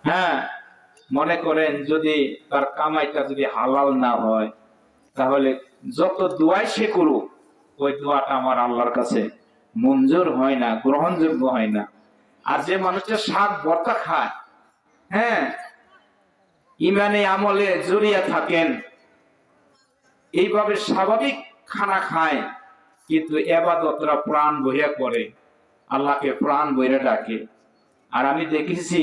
হ্যাঁ, মনে করেন যদি তার কামাইটা যদি হালাল না হয়, তাহলে যত দোয়াই সে করুক, ওই দোয়াটা আমার আল্লাহর কাছে মঞ্জুর হয় না, গ্রহণযোগ্য হয় না। আর যে মানুষটা শাক ভর্তা খায়, হ্যাঁ, ইমানে আমলে জড়িয়ে থাকেন, এইভাবে স্বাভাবিক খানা খায়, কিন্তু এবাদতরা প্রাণ বহিয়া করে, আল্লাহকে প্রাণ বহিয়া ডাকে। আর আমি দেখেছি,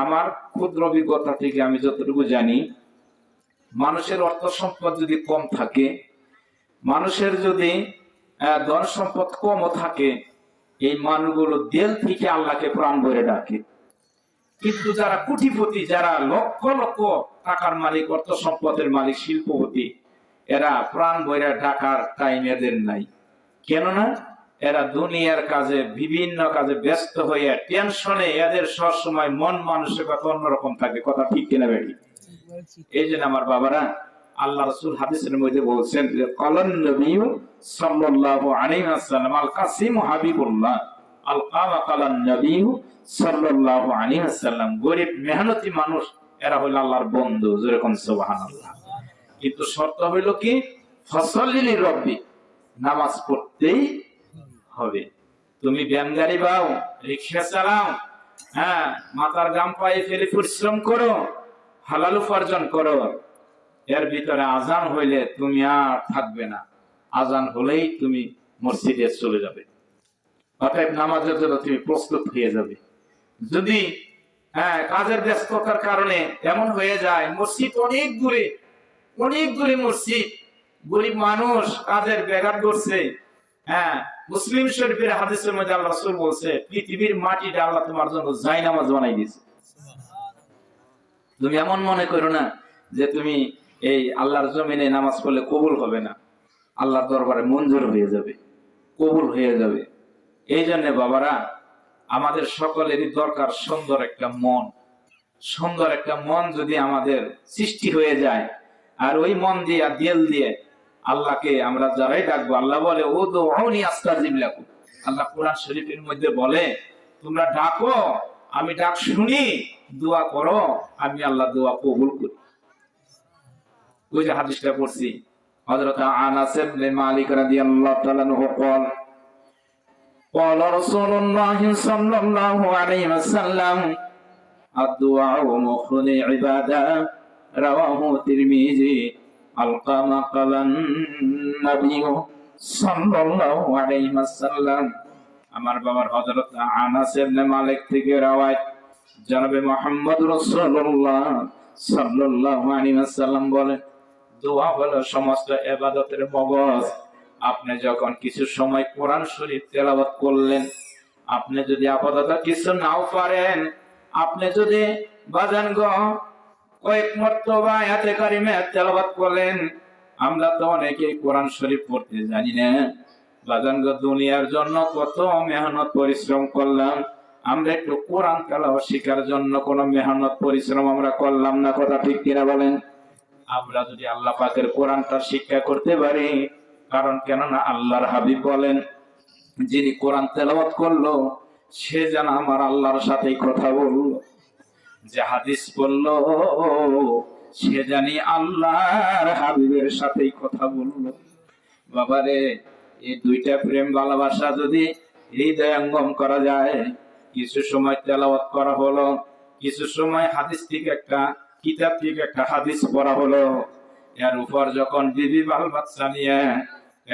আমার ক্ষুদ্র অভিজ্ঞতা থেকে আমি যতটুকু জানি, মানুষের অর্থ সম্পদ যদি কম থাকে, মানুষের যদি ধন সম্পদ কমও থাকে, এই মানুষগুলো দিল থেকে আল্লাহকে প্রাণ ভরে ডাকে। কিন্তু যারা কোটিপতি, যারা লক্ষ লক্ষ টাকার মালিক, অর্থ সম্পদের মালিক, শিল্পপতি, এরা প্রাণ ভরে ডাকার টাইম এদের নাই। কেননা এরা দুনিয়ার কাজে, বিভিন্ন কাজে ব্যস্ত হয়ে টেনশনে এদের সবসময় মন মানসিকতা অন্যরকম থাকে। কথা ঠিক কিনা বেটি? এই জন্য আমার বাবারা, আল্লাহ রাসূল হাদিসের মধ্যে বলছেন যে ক্বালান নবী সাল্লাল্লাহু আলাইহি ওয়াসাল্লাম আল কাসিম হাবিবুল্লাহ আল কামা ক্বালান নবী সাল্লাল্লাহু আলাইহি ওয়াসাল্লাম, গরীব মেহনতি মানুষ এরা হলো আল্লাহর বন্ধু। যেরকম সুবহানাল্লাহ। কিন্তু শর্ত হইল কি, ফসল্লি লিরাব্বি, নামাজ পড়তেই হবে। তুমি ব্যায়াম গাড়ি বাও, রিকশা চালাও, হ্যাঁ, মাথার গাম পায়ে ফেলে পরিশ্রম করো, হালাল উপার্জন করো, এর ভিতরে আজান হইলে তুমি আর থাকবে না, আজান হলেই তুমি মসজিদে চলে যাবে, অতএব নামাজের জন্য তুমি প্রস্তুত হয়ে যাবে। যদি কাজের ব্যস্ততার কারণে এমন হয়ে যায় মসজিদ অনেক দূরে, অনেক দূরে মসজিদ, গরিব মানুষ কাজের ব্যাঘাত করছে, হ্যাঁ, মুসলিম শরীফের হাদিসের মধ্যে আল্লাহ রাসূল বলছে, পৃথিবীর মাটিটা আল্লাহ তোমার জন্য জায়নামাজ বানাই দিয়েছে। তুমি এমন মনে করো না যে তুমি এই আল্লাহর জমিনে নামাজ পড়লে কবুল হবে না, আল্লাহর দরবারে মঞ্জুর হয়ে যাবে, কবুল হয়ে যাবে। এই জন্য বাবারা, আমাদের সকলেরই দরকার সুন্দর একটা মন। সুন্দর একটা মন যদি আমাদের সৃষ্টি হয়ে যায়, আর ওই মন দিয়ে আর দিল দিয়ে আল্লাহকে আমরা যারাই ডাকবো, আল্লাহ বলে উদউনি আস্তাজিব লাকুম। আল্লাহ কোরআন শরীফের মধ্যে বলে, তোমরা ডাকো, আমি ডাক শুনি, দোয়া করো, আমি আল্লাহ দোয়া কবুল করি। ওই যে হাদিসটা পড়ছি, হযরত আনাস ইবনে মালিক রাদিয়াল্লাহু তাআলা আনহু قال قال رسول الله صلى الله عليه وسلم الدعاء مخ العبادة رواه الترمذي القما قال النبي صلى الله عليه وسلم। আমার বাবার হযরত আনাস ইবনে মালিক থেকে রওয়ায়াত, জনাবে মুহাম্মদ রাসূলুল্লাহ সাল্লাল্লাহু আলাইহি ওয়াসাল্লাম বলেন, দোয়া হলো সমস্ত ইবাদতের মগজ। আপনি যখন কিছু সময় কোরআন শরীফ তেলাওয়াত করলেন, আপনি যদি আপাতত কিছু নাও পারেন, আপনি যদি বাজান গো কয়েক মর্তবা আয়াতে কারিমে তেলাওয়াত করলেন, আমরা তো অনেকেই কোরআন শরীফ পড়তে জানি না, বাজান গো দুনিয়ার জন্য কত মেহনত পরিশ্রম করলাম, আমরা একটু কোরআন তেলাওয়াত শেখার জন্য কোনো মেহনত পরিশ্রম আমরা করলাম না। কথা ঠিক কিনা বলেন? আমরা যদি আল্লাহ পাকের কোরআনটা শিক্ষা করতে পারি, কারণ কেননা আল্লাহর হাবিব বলেন, যিনি কোরআন তেলাওয়াত করলো সে যেন আমার আল্লাহর সাথেই কথা বলল, যে হাদিস পড়লো সে জানি আল্লাহর হাবিবের সাথেই কথা বলল। বাবারে, এই দুইটা প্রেম ভালোবাসা যদি হৃদয়ঙ্গম করা যায়, কিছু সময় তেলাওয়াত করা হলো, কিছু সময় হাদিস থেকে একটা কিতাব থেকে একটা হাদিস পড়া হলো, এর উপর যখন বিবি বাল বাচ্চা নিয়ে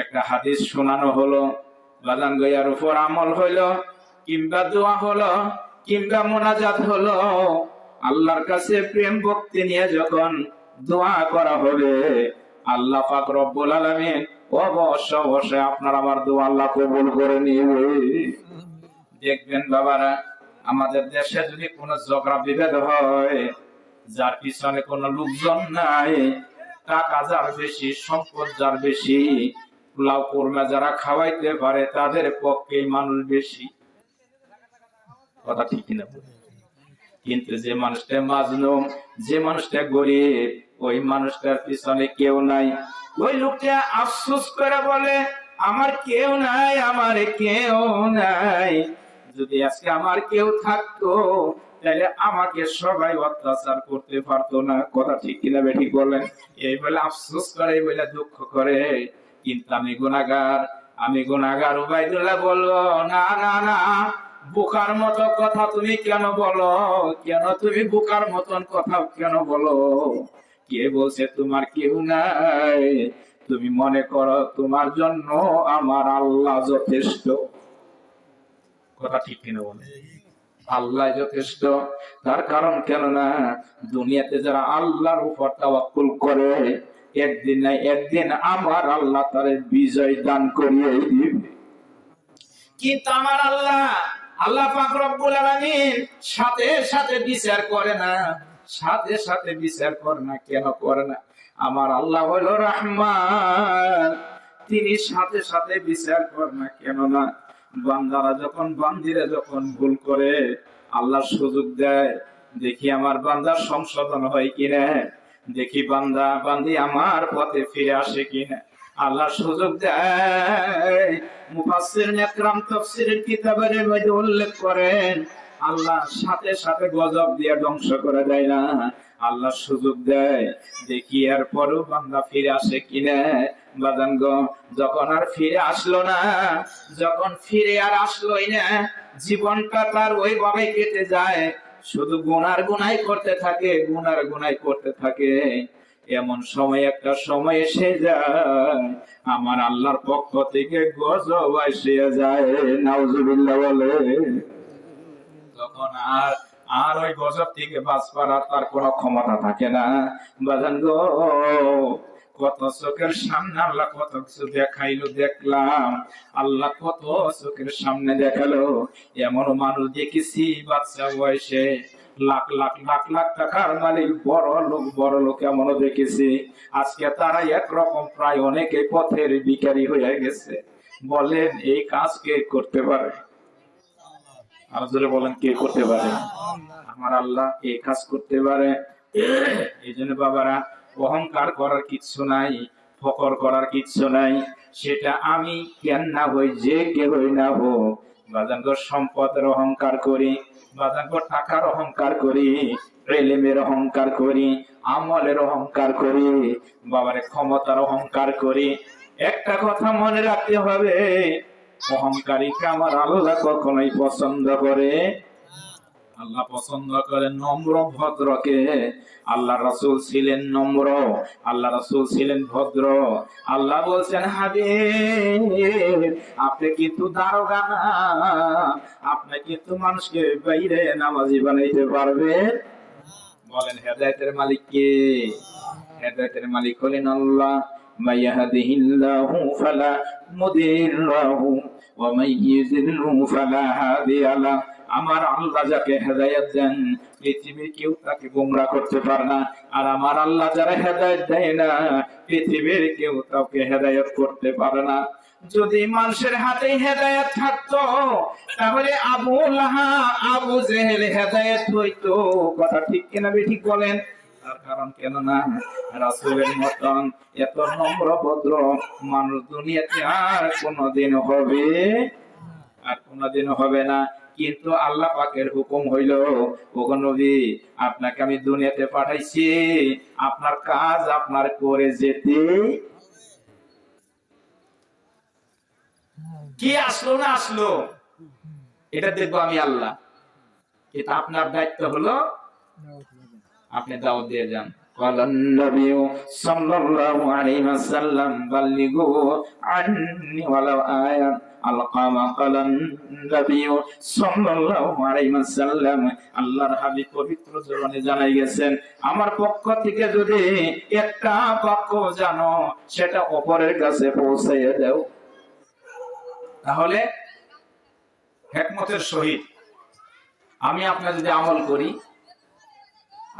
একটা হাদিস শোনানো হলো, বাজান গয়ার উপর আমল হইলো, কিংবা দোয়া হলো, কিংবা মোনাজাত হলো, আল্লাহর কাছে প্রেম ভক্তি নিয়ে যখন দোয়া করা হবে, আল্লাহ পাক রব্বুল আলামিন অবশ্যই আপনার আমার দোয়া আল্লাহ কবুল করে নিবে। দেখবেন বাবারা, আমাদের দেশে যদি কোনো ঝগড়া বিভেদ হয়, যার পিছনে কোনো লোকজন নাই, টাকা যার বেশি, সম্পদ যার বেশি, পোলাও কোরমা যারা খাওয়াইতে পারে, তাদের পক্ষে মানুষ বেশি। কথা ঠিক কিনা? কিন্তু যে মানুষটা মাজলুম, যে মানুষটা গরিব, ওই মানুষটার পিছনে কেউ নাই, ওই লোকটা আফসোস করে বলে, আমার কেউ নাই, আমার কেউ নাই। যদি আজকে আমার কেউ থাকতো, তাহলে আমাকে সবাই অত্যাচার করতে পারতো না। কথা ঠিক কিনা বেঠিক বলেন? এই বলে আফসোস করে, এই বলে দুঃখ করে, কিন্তু আমি গুনাহগার। উবাইদুল্লাহ বললো, না না না, বোকার মতো কথা তুমি কেন বলো? কেন তুমি বোকার মতন কথা কেন বলো? কে বলছে তোমার কেউ নাই? তুমি মনে করো তোমার জন্য আমার আল্লাহ যথেষ্ট। কথা ঠিক কিনা বলে? আল্লাহ যথেষ্ট। তার কারণ কেননা দুনিয়াতে যারা আল্লাহর উপর তাওয়াক্কুল করে, একদিন না একদিন আমার আল্লাহ তারে বিজয় দান করিয়ে দিবে। কিন্তু আমার আল্লাহ পাক রব্বুল আলামিন সাথে সাথে বিচার করে না, সাথে সাথে বিচার করে না। কেন করে না? আমার আল্লাহ হলো রহমান, তিনি সাথে সাথে বিচার করে না। কেন না? বান্দারা যখন, বান্দিরা যখন ভুল করে আল্লাহ সুযোগ দেয়, দেখি আমার বান্দার সংশোধন হয় কিনা, দেখি বান্দা বান্দি আমার পথে ফিরে আসে কিনা। আল্লাহ সুযোগ দেয়। মুফাসসিরিন একরাম তাফসীরের কিতাবের মধ্যে উল্লেখ করেন, আল্লাহ সাথে সাথে গজব দিয়ে ধ্বংস করে দেয় না, আল্লাহ সুযোগ দেয়, দেখি এরপরও বান্দা ফিরে আসে কিনা। বাদান গো, যখন আর ফিরে আসলো না, যখন ফিরে আর আসলোই না, জীবনটা তার ওইভাবে কেটে যায়, শুধু গুনার গুনাই করতে থাকে, গুনার গুনাই করতে থাকে। এমন সময় একটা সময় এসে যায়, আমার আল্লাহর পক্ষ থেকে গজব এসে যায়। নাউজুবিল্লাহ বলে। তখন আর ওই গজব থেকে বাঁচবার তার কোনো ক্ষমতা থাকে না। বাজান গো, কত চোখের সামনে আল্লাহ কত কিছু দেখাইলো, দেখলাম আল্লাহ কত চোখের সামনে দেখালো। এমন মানুষ দেখেছি বাচ্চা বয়সে লাখ লাখ লাখ লাখ টাকার মালিক, বড় লোক এমনও দেখেছি, আজকে তারা একরকম প্রায় অনেকে পথের ভিখারি হয়ে গেছে। বলেন এই কাজ কে করতে পারে? আর জোরে বলেন, কে করতে পারে? আমার আল্লাহ এই কাজ করতে পারে। এই জন্য বাবারা, অহংকার করার কিচ্ছু নাই, ফকর করার কিচ্ছু নাই। সেটা আমি কেন না হই, যে কেউই না হোক। বাজানগো সম্পদের অহংকার করি, বাজানগো টাকার অহংকার করি, ইলমের অহংকার করি, আমলের অহংকার করি, বাবারে ক্ষমতার অহংকার করি। একটা কথা মনে রাখতে হবে, অহংকারীকে আমার আল্লাহ কখনোই পছন্দ করে। আল্লাহ পছন্দ করেন নম্র ভদ্রকে। আল্লাহ রাসূল ছিলেন নম্র, আল্লাহ রাসূল ছিলেন ভদ্র। আল্লাহ বলছেন, হাবিব আপনি কিন্তু দারোগা না, আপনি কিন্তু মানুষকে বাইরে নামাজি বানাইতে পারবে। বলেন হেদায়েতের মালিক কে? হেদায়েতের মালিক হলেন আল্লাহ। মাইয়াহদিহিল্লাহু ফালা মুদিল্লা লাহু ওয়া মাইয়ুযিল্লু ফালা হাদিয়া লাহু। আমার আল্লাহ যাকে হেদায়েত দেন, পৃথিবীর কেউ তাকে গোমরাহ করতে পারে না। আর আমার আল্লাহ যারা হেদায়েত দেয় না, পৃথিবীর কেউ তাকে হেদায়েত করতে পারে না। যদি মানুষের হাতে হেদায়েত থাকতো, তাহলে আবু লাহাব, আবু জেহেল হেদায়েত হইতো। কথা ঠিক কিনা বেঠিক বলেন? তার কারণ কেননা রাসূলের মতন এত নম্র ভদ্র মানুষ দুনিয়াতে আর কোনদিন হবে না। কিন্তু আল্লাহ পাকের হুকুম হইল, ওগো নবী আপনাকে আমি দুনিয়াতে পাঠাইছি, আপনার কাজ আপনার করে যেতে। কি আসলো না আসলো এটা দেখবো আমি আল্লাহ, কিন্তু আপনার দায়িত্ব হলো আপনি দাওয়াত দিয়ে যান। قالن النبي صلى الله عليه وسلم بلغوا عني ولو آية القما قال النبي صلى الله عليه وسلم আল্লাহর হাবিব পবিত্র জবানে জানাই গেছেন, আমার পক্ষ থেকে যদি একটা বাক্য জানো সেটা অপরের কাছে পৌঁছাইয়ে দাও। তাহলে হিকমতের সহিত আমি আপনার যদি আমল করি,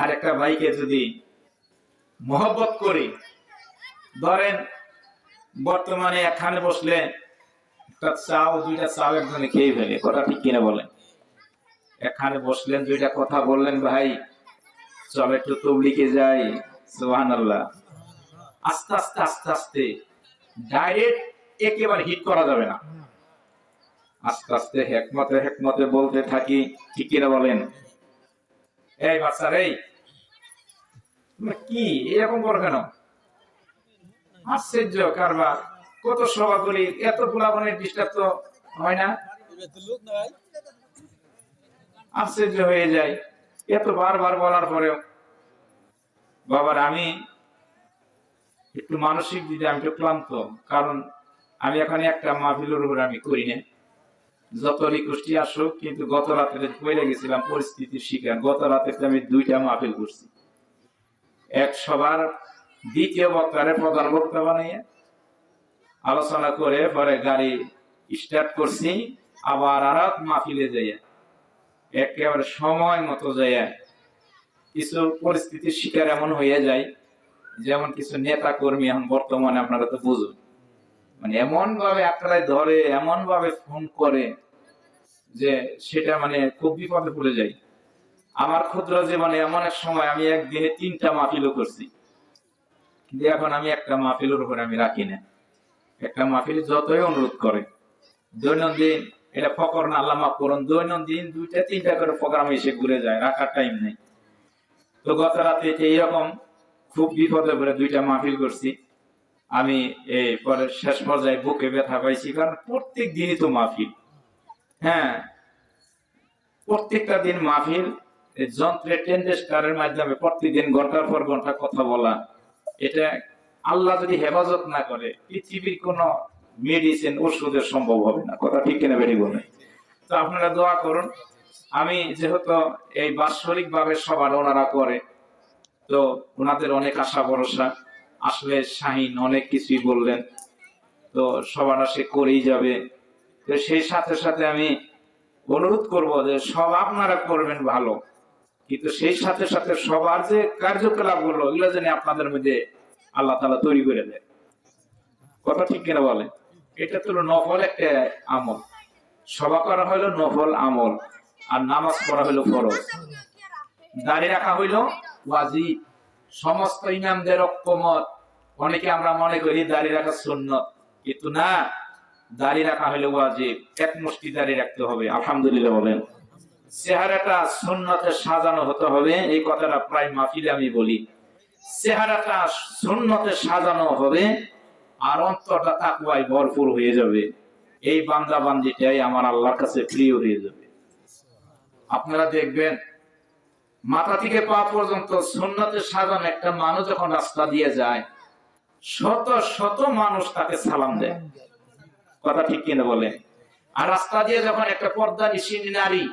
আর একটা ভাইকে যদি মহব্বত করি, ধরেন বর্তমানে একখানে বসলে একটা চাও, দুইটা চাও একজনে খেয়ে ফেলে। কথা ঠিক কিনা বলেন? একখানে বসলেন, দুইটা কথা বললেন, ভাই চল একটু তবলিগে যাই, সুবহানাল্লাহ। আস্তে আস্তে আস্তে আস্তে, ডাইরেক্ট একেবারে হিট করা যাবে না। আস্তে আস্তে হেকমতে হেকমতে বলতে থাকি, ঠিক কিনা বলেন? এই বাচ্চার এই তোমরা কি এরকম করো কেন? আশ্চর্য কারবার, কত সভা করি, এত পোলাপনের ডিস্টার্ব তো হয় না? আশ্চর্য হয়ে যায় এত বারবার বলার পরেও। বাবার আমি একটু মানসিক দিকে আমি একটু ক্লান্ত, কারণ আমি এখন একটা মাহফিলের উপর আমি করি না, যত রিকোয়েস্টই আসুক, কিন্তু গত রাতে পড়ে গেছিলাম পরিস্থিতির শিকার। গত রাতে আমি 2টা মাহফিল করছি, এক সবার দ্বিতীয় বক্তারে প্রধান বক্তা বানিয়ে আলোচনা করে পরে গাড়ি স্টার্ট করছি, আবার আর এক মাহফিলে যাইয়া একেবারে সময় মতো যাইয়া কিছু পরিস্থিতির শিকার এমন হয়ে যায়, যেমন কিছু নেতা কর্মী এখন বর্তমানে আপনারা তো বুঝুন, মানে এমন ভাবে আপনারা ধরে, এমন ভাবে ফোন করে যে সেটা মানে খুব বিপদে পড়ে যায়। আমার ক্ষুদ্র জীবনে এমন এক সময় আমি একদিনে 3টা মাহফিলও করছি, কিন্তু এখন আমি একটা মাহফিলের উপরে আমি রাখি না। একটা মাহফিল যতই অনুরোধ করে দৈনন্দিন, এটা ফকর না, আল্লাহ মাফ করুন, দৈনন্দিন 2টা 3টা করে প্রোগ্রাম এসে ঘুরে যায়, রাখার টাইম নেই। তো গত রাতে এইরকম খুব বিপদে পড়ে 2টা মাহফিল করছি আমি। এই পরে শেষ পর্যায়ে বুকে ব্যথা পাইছি, কারণ প্রত্যেক দিনই তো মাহফিল। হ্যাঁ, প্রত্যেকটা দিন মাহফিল, যন্ত্রের টেন্ডেস্টারের মাধ্যমে প্রতিদিন ঘন্টার পর ঘন্টা কথা বলা, এটা আল্লাহ যদি হেফাজত না করে পৃথিবীর কোন মেডিসিন ওষুধের সম্ভব হবে না। কথা ঠিক কিনা বেরিয়ে বলে? তো আপনারা দোয়া করুন। আমি যেহেতু এই বাৎসরিক ভাবে সবার ওনারা করে, তো ওনাদের অনেক আশা ভরসা, আসলে শাহিন অনেক কিছুই বললেন, তো সবার সে করেই যাবে। তো সেই সাথে সাথে আমি অনুরোধ করব যে সব আপনারা করবেন ভালো, কিন্তু সেই সাথে সাথে সবার যে কার্যকলাপ গুলো, এগুলো যেন আপনাদের মধ্যে আল্লাহ তাআলা তৈরি করে দেয়। কথা ঠিক কিনা বলেন? এটা তো নফল একটা আমল, সভা করা হইলো নফল আমল, আর নামাজ পড়া হইলো ফরজ, দাড়ি রাখা হইলো ওয়াজিব। সমস্ত ইমামদের ঐক্যমত। অনেকে আমরা মনে করি দাড়ি রাখা সুন্নত, কিন্তু না, দাড়ি রাখা হইলো ওয়াজিব। এক মুষ্টি দাড়ি রাখতে হবে। আলহামদুলিল্লাহ বলেন। চেহারাটা সুন্নতে সাজানো হতে হবে, এই কথাটা প্রায় মাহফিলে আমি বলি। চেহারাটা সুন্নতে সাজানো হবে, আর অন্তরটা তাকওয়ায় ভরপুর হয়ে যাবে। এই বান্দা বান্দিটাই আমার আল্লাহর কাছে প্রিয় হয়ে যাবে। আপনারা দেখবেন মাথা থেকে পা পর্যন্ত সুন্নতে সাজানো একটা মানুষ যখন রাস্তা দিয়ে যায়, শত শত মানুষ তাকে সালাম দেয়। কথা ঠিক কিনা বলেন? আর রাস্তা দিয়ে যখন একটা পর্দানিশী নারী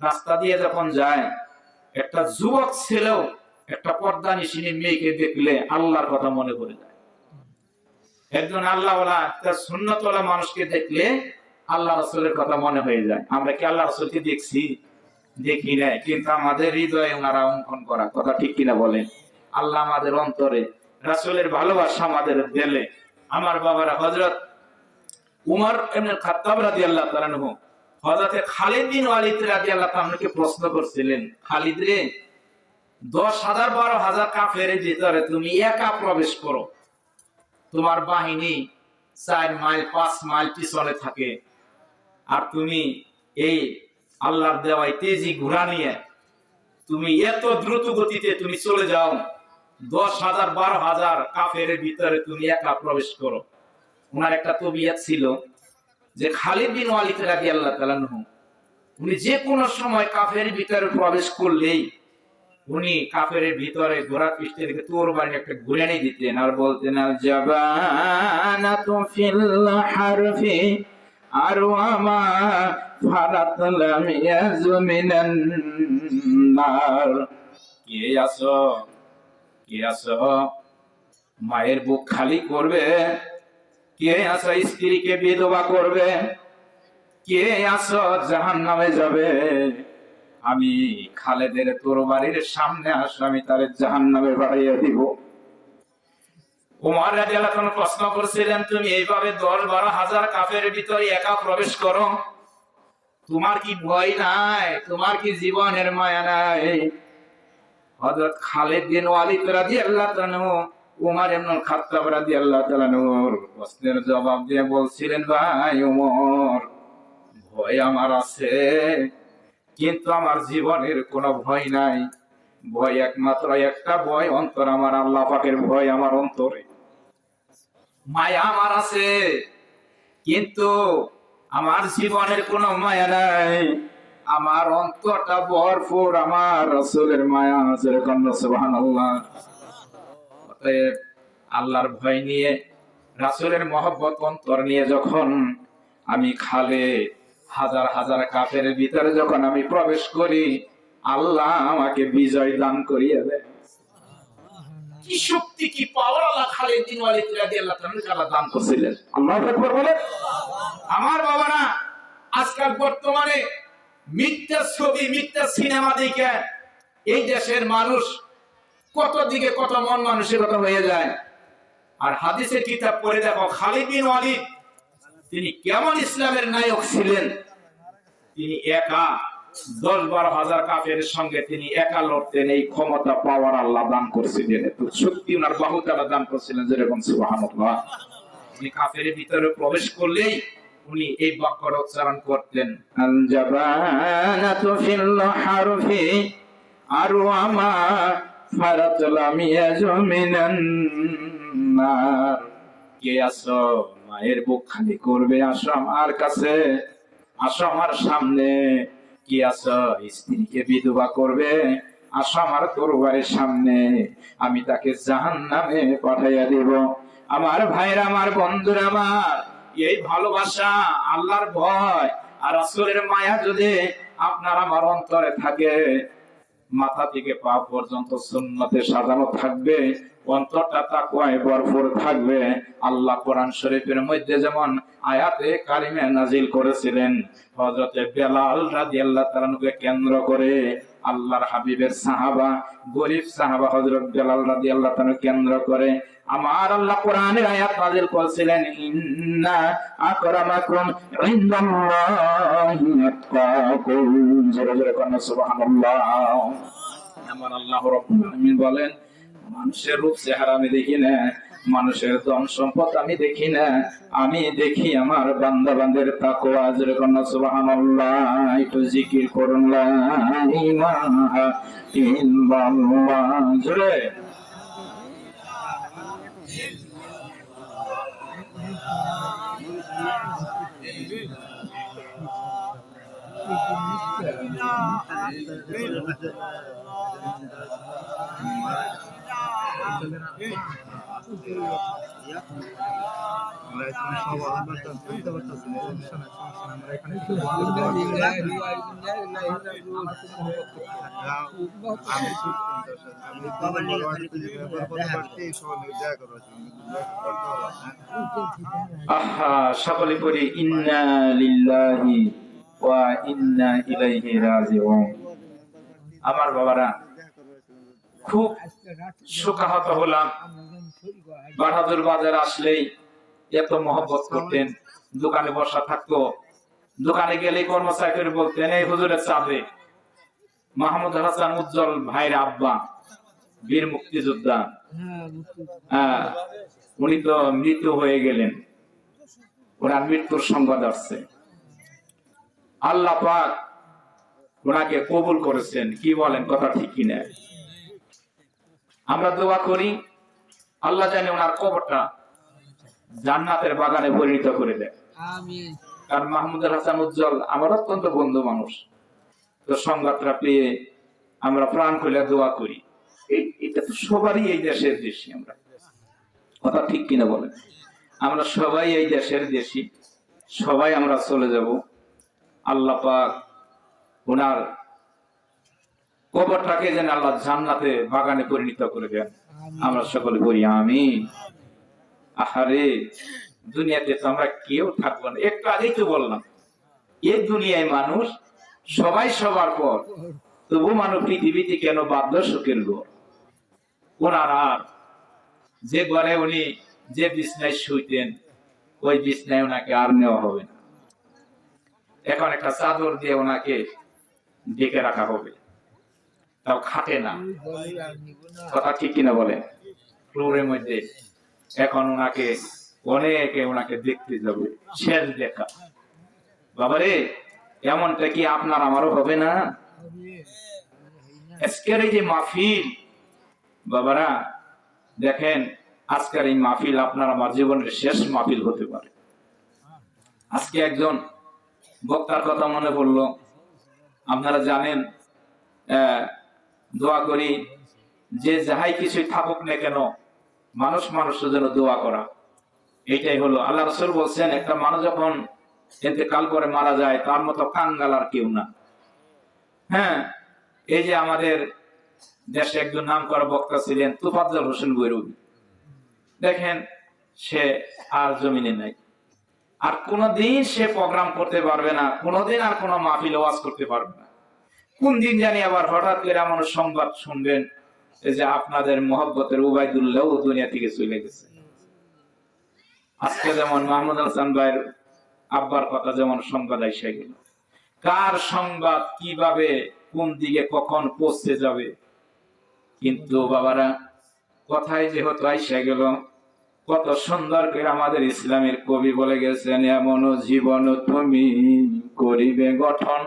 রাস্তা দিয়ে যখন যায়, একটা যুবক ছেলেও একটা পর্দানিশী মেয়েকে দেখলে আল্লাহর কথা মনে পড়ে যায়। একজন আল্লাহওয়ালা, একটা সুন্নতওয়ালা মানুষকে দেখলে আল্লাহ রাসূলের কথা মনে হয়ে যায়। আমরা কি আল্লাহ রাসূলকে দেখছি? দেখি নাই, কিন্তু আমাদের হৃদয়ে ওনারা অঙ্কন করা। কথা ঠিক কিনা বলেন? আল্লাহ আমাদের অন্তরে রাসূলের ভালোবাসা আমাদের দিলে। আমার বাবারা, হযরত উমর ইবনে খাত্তাব রাদিয়াল্লাহু তাআলা আনহু হযরত খালিদ বিন ওয়ালিদ রাদিয়াল্লাহু তাআলা আনহুকে প্রশ্ন করছিলেন, খালিদ রে, 10,000 12,000 কাফেরের ভিতরে তুমি একা প্রবেশ করো, তোমার বাহিনী 4 মাইল 5 মাইল পিছনে থাকে, আর তুমি এই আল্লাহর দেওয়া তেজি ঘোড়া নিয়ে তুমি এত দ্রুত গতিতে তুমি চলে যাও, 10,000 12,000 কাফেরের ভিতরে তুমি একা প্রবেশ করো। ওনার একটা তবিয়ত ছিল যে খালিদ বিন ওয়ালিদ রাদিয়াল্লাহু তাআলা আনহু উনি যে কোনো সময় কাফেরের ভিতরে প্রবেশ করলেই উনি কাফেরের ভিতরে ঘোড়া পিষ্টে রেখে তরবারি একটা ঘুরে নিয়ে দিতেন, আর বলতেন জাবানাতু ফিল হারফি আরওয়ামা ফারাতলাম ইয়াজমিনান নার। কে আসো, কে আসো, মায়ের বুক খালি করবে, কে আসো স্ত্রীকে বিধবা করবে, কে আসো জাহান্নামে যাবে, আমি খালেদের তরবারির সামনে আসো, আমি তারে জাহান্নামে বাড়াইয়া দিব। ওমর রাদিয়াল্লাহু তাআলা প্রশ্ন করছিলেন, তুমি এইভাবে 10-12,000 কাফেরের ভিতরে একা প্রবেশ করো, তোমার কি ভয় নাই? তোমার কি জীবনের মায়া নাই? হযরত খালিদ বিন ওয়ালিদ রাদিয়াল্লাহু তাআলা উমর ইবনে খাত্তাব রাদিয়াল্লাহু তাআলা এর প্রশ্নের জবাব দিয়ে বলছিলেন, ভাই ওমর, ভয় আমার আছে, কিন্তু আমার জীবনের কোনো ভয় নাই, ভয় একমাত্র একটা ভয় অন্তর আমার, আল্লাহ পাকের ভয় আমার অন্তরে। মায়া আমার আছে, কিন্তু আমার জীবনের কোনো মায়া নাই, আমার অন্তরটা ভরপুর আমার রাসূলের মায়া। যেরকম সুবহানাল্লাহ। অতএব আল্লাহর ভয় নিয়ে, রাসূলের মহব্বত অন্তর নিয়ে যখন আমি খালে হাজার হাজার কাফের ভিতরে যখন আমি প্রবেশ করি, আল্লাহ আমাকে বিজয় দান করিয়ে দেয়। কি শক্তি, কি পাওয়ার আল্লাহ খালিদ বিন ওয়ালিদ রাদিয়াল্লাহু তাআলা দান করেছিলেন। আল্লাহু আকবার বলেন। আমার বাবারা, আজকাল বর্তমানে মিথ্যা ছবি, মিথ্যা সিনেমা দেখে এই দেশের মানুষ কত দিকে কত মন মানসিকতা হয়ে যায়। আর হাদিসের কিতাব পড়ে দেখো, খালিদ বিন ওয়ালিদ তিনি কেমন ইসলামের নায়ক ছিলেন। তিনি একা 10-12 হাজার কাফের সঙ্গে তিনি একা লড়তেন। এই ক্ষমতা পাওয়ার আল্লাহ দান করেছিলেন, এত শক্তি ওনার বাহু তাআলা দান করেছিলেন। যেরকম সুবহানাল্লাহ। উনি কাফের ভিতরে প্রবেশ করলেই উনি এই বাক্যটা উচ্চারণ করতেন, আনজাবানাতু ফিল হারফি আরওয়ামা ফারাতলাম ইয়াজমিনান নার। কে আসো, মায়ের বুক খালি করবে, আসো আমার কাছে, আসো আমার সামনে। কি আসো, স্ত্রীকে বিধবা করবে, আসো আমার তরবারের সামনে, আমি তাকে জাহান্নামে পাঠাইয়া দেব। আমার ভাইরা, আমার বন্ধুরা, আমার এই ভালোবাসা, আল্লাহর ভয় আর রাসূলের মায়া যদি আপনার আমার অন্তরে থাকে, মাথা থেকে পা পর্যন্ত সুন্নতে সাজানো থাকবে, অন্তরটা তাকওয়ায় ভরপুর থাকবে। আল্লাহ কোরআন শরীফের মধ্যে যেমন আয়াতে কারিমা নাজিল করেছিলেন, হযরত বেলাল রাদিয়াল্লাহু তাআলাকে কেন্দ্র করে আল্লাহর হাবিবের সাহাবা, গরীব সাহাবা হযরত বেলাল রাদিয়াল্লাহু তাআলা কেন্দ্র করে আমার আল্লাহ কোরআনের আয়াত নাজিল করেছিলেন, ইন্না আকরামাকুম ইনদাল্লাহি আতকাকুম। জোরে জোরে কোন সুবহানাল্লাহ। আমার আল্লাহ রাব্বুল আলামিন বলেন, মানুষের রূপ চেহারা আমি দেখি না, মানুষের ধন সম্পদ আমি দেখি না, আমি দেখি আমার বান্দা বান্দের তাকওয়া। জোরে কোন সুবহানাল্লাহ। একটু জিকির করুন, লা ইলাহা ইল্লাল্লাহ। জোরে সকলে পড়ি, ইন্না লিল্লাহি ওয়া ইন্না ইলাইহি রাজিউন। আমার বাবারা, খুব শোকাহত হলাম। বাহাদুর বাজার আসলেই এত মহব্বত করতেন, দোকানে বসা থাকতো, দোকানে গেলে কর্মচারী বলতেন, এই হুজুরের চাঁদে মাহমুদ হাসান উজ্জ্বল ভাইয়ের আব্বা, বীর মুক্তিযোদ্ধা, উনি তো মৃত্যু হয়ে গেলেন, ওনার মৃত্যুর সংবাদ আসছে। আল্লাহ পাক ওনাকে কবুল করেছেন। কি বলেন, কথা ঠিক কিনা? আমরা দোয়া করি আল্লাহ জানে ওনার কবরটা জান্নাতের বাগানে পরিণত করে দেয়। কারণ মাহমুদ হাসান উজ্জ্বল আমার অত্যন্ত বন্ধু মানুষ, তো সংবাদটা পেয়ে আমরা প্রাণ খুলে দোয়া করি। এটা তো সবারই এই দেশের দেশি, আমরা কথা ঠিক কিনা বলেন? আমরা সবাই এই দেশের দেশি, সবাই আমরা চলে যাব। আল্লাহ পাক ওনার কবরটাকে যেন আল্লাহ জান্নাতে বাগানে পরিণত করে দেন। আমরা সকলে বলি আমিন। আহারে, দুনিয়াতে তো আমরা কেউ থাকবো না। একটু আগেই তো বললাম, এই দুনিয়ায় মানুষ সবাই সবার পর, তবু মানুষ পৃথিবীতে কেন বাধ্য সুখের ঘর। ওনার আর যে ঘরে উনি যে বিছনায় শুইতেন, ওই বিছনায় ওনাকে আর নেওয়া হবে না। এখন একটা চাদর দিয়ে ওনাকে ঢেকে রাখা হবে, তাও খাটে না। কথা ঠিক কিনা বলে? ফ্লোরের মধ্যে এখন ওনাকে অনেকে ওনাকে দেখতে যাবে, শেষ দেখা। বাবারে, এমনটা কি আপনার আমারও হবে না? আজকের এই যে মাহফিল, বাবারা দেখেন, আজকের এই মাহফিল আপনার আমার জীবনের শেষ মাহফিল হতে পারে। আজকে একজন বক্তার কথা মনে পড়লো। আপনারা জানেন, দোয়া করি যে যাহাই কিছুই থাকুক না কেন, মানুষ মানুষের জন্য দোয়া করা, এটাই হলো। আল্লাহ রাসূল বলছেন, একটা মানুষ যখন ইন্তেকাল করে মারা যায়, তার মতো কাঙ্গাল আর কেউ না। হ্যাঁ, এই যে আমাদের দেশে একজন নাম করা বক্তা ছিলেন তোফাজ্জল হোসেন গৈরবী, দেখেন সে আর জমিনে নাই, আর কোনদিন সে প্রোগ্রাম করতে পারবে না, কোনদিন আর কোনো মাহফিল ওয়াজ করতে পারবে না। কোন দিন জানি আবার হঠাৎ করে এমন সংবাদ শুনবেন যে আপনাদের মহব্বতের উবাইদুল্লাহ দুনিয়া থেকে চলে গেছে। আজকে যেমন মাহমুদ হাসান ভাইয়ের আব্বার কথা যেমন সংবাদ আইসা গেল, কার সংবাদ কিভাবে কোন দিকে কখন পৌঁছে যাবে। কিন্তু বাবারা, কথাই যেহেতু আইসা গেল, কত সুন্দর করে আমাদের ইসলামের কবি বলে গেছেন, এমন জীবন তুমি করিবে গঠন,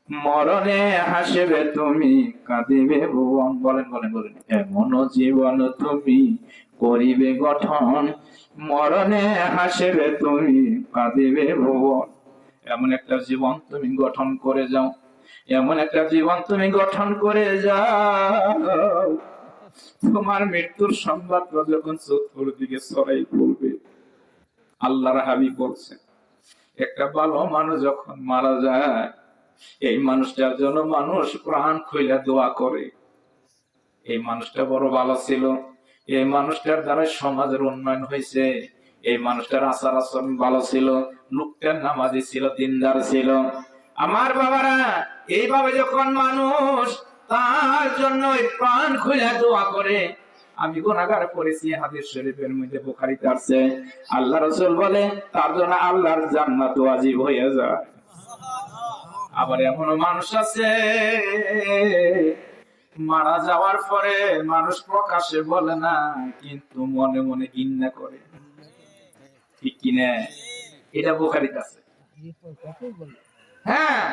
মরণে হাসিবে তুমি কাঁদিবে ভুবন। বলেন বলেন বলেন, এমন জীবন তুমি করিবে গঠন, মরণে হাসিবে তুমি কাঁদিবে ভুবন। এমন একটা জীবন তুমি গঠন করে যাও, এমন একটা জীবন তুমি গঠন করে যাও, তোমার মৃত্যুর সংবাদ যখন চতুর্দিকে ছড়াই পড়বে। আল্লাহর হাবিব বলছেন, একটা ভালো মানুষ যখন মারা যায়, এই মানুষটার জন্য মানুষ প্রাণ খুইলা দোয়া করে। এই মানুষটা বড় ভালো ছিল, এই মানুষটার দ্বারা সমাজের উন্নয়ন হয়েছে, এই মানুষটার আচার আচরণ ভালো ছিল, লোকটার নামাজি ছিল, দিনদার ছিল। আমার বাবারা, এইভাবে যখন মানুষ তার জন্য প্রাণ খুলে দোয়া করে, আমি গুনাহগার করেছি, হাদিস শরীফের মধ্যে বুখারীতে আছে, আল্লাহ রাসূল বলে তার জন্য আল্লাহর জান্নাত ওয়াজিব হয়ে যায়। আবার এমন মানুষ আছে মারা যাওয়ার পরে মানুষ প্রকাশে বলে না, কিন্তু মনে মনে ঘৃণা করে, ঠিক কিনা? এটা বুখারীতে আছে। হ্যাঁ,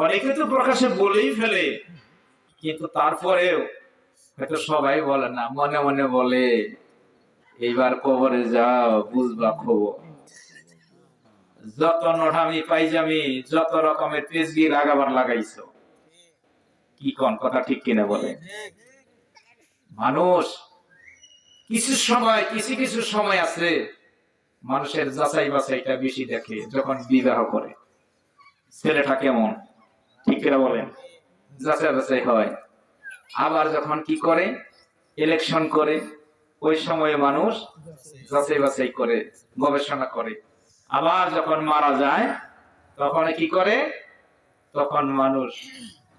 অনেকে তো প্রকাশে বলেই ফেলে, কিন্তু তারপরেও হয়তো সবাই বলে না, মনে মনে বলে এইবার কবরে যাও, বুঝবা খবর। যত নঠামি পাইজামি, যত রকমের পেজগি লাগাবার লাগাইছো, কি কোন কথা ঠিক কিনা বলে? মানুষ কিছু সময়, কিছু কিছু সময় আছে মানুষের যাচাই বাছাইটা বেশি দেখে, যখন বিবাহ করে ছেলেটা কেমন, ঠিক কিনা বলেন, যাচাই বাছাই হয়। আবার যখন কি করে, ইলেকশন করে, ওই সময়ে মানুষ যাচাই বাছাই করে, গবেষণা করে। আবার যখন মারা যায় তখন কি করে, তখন মানুষ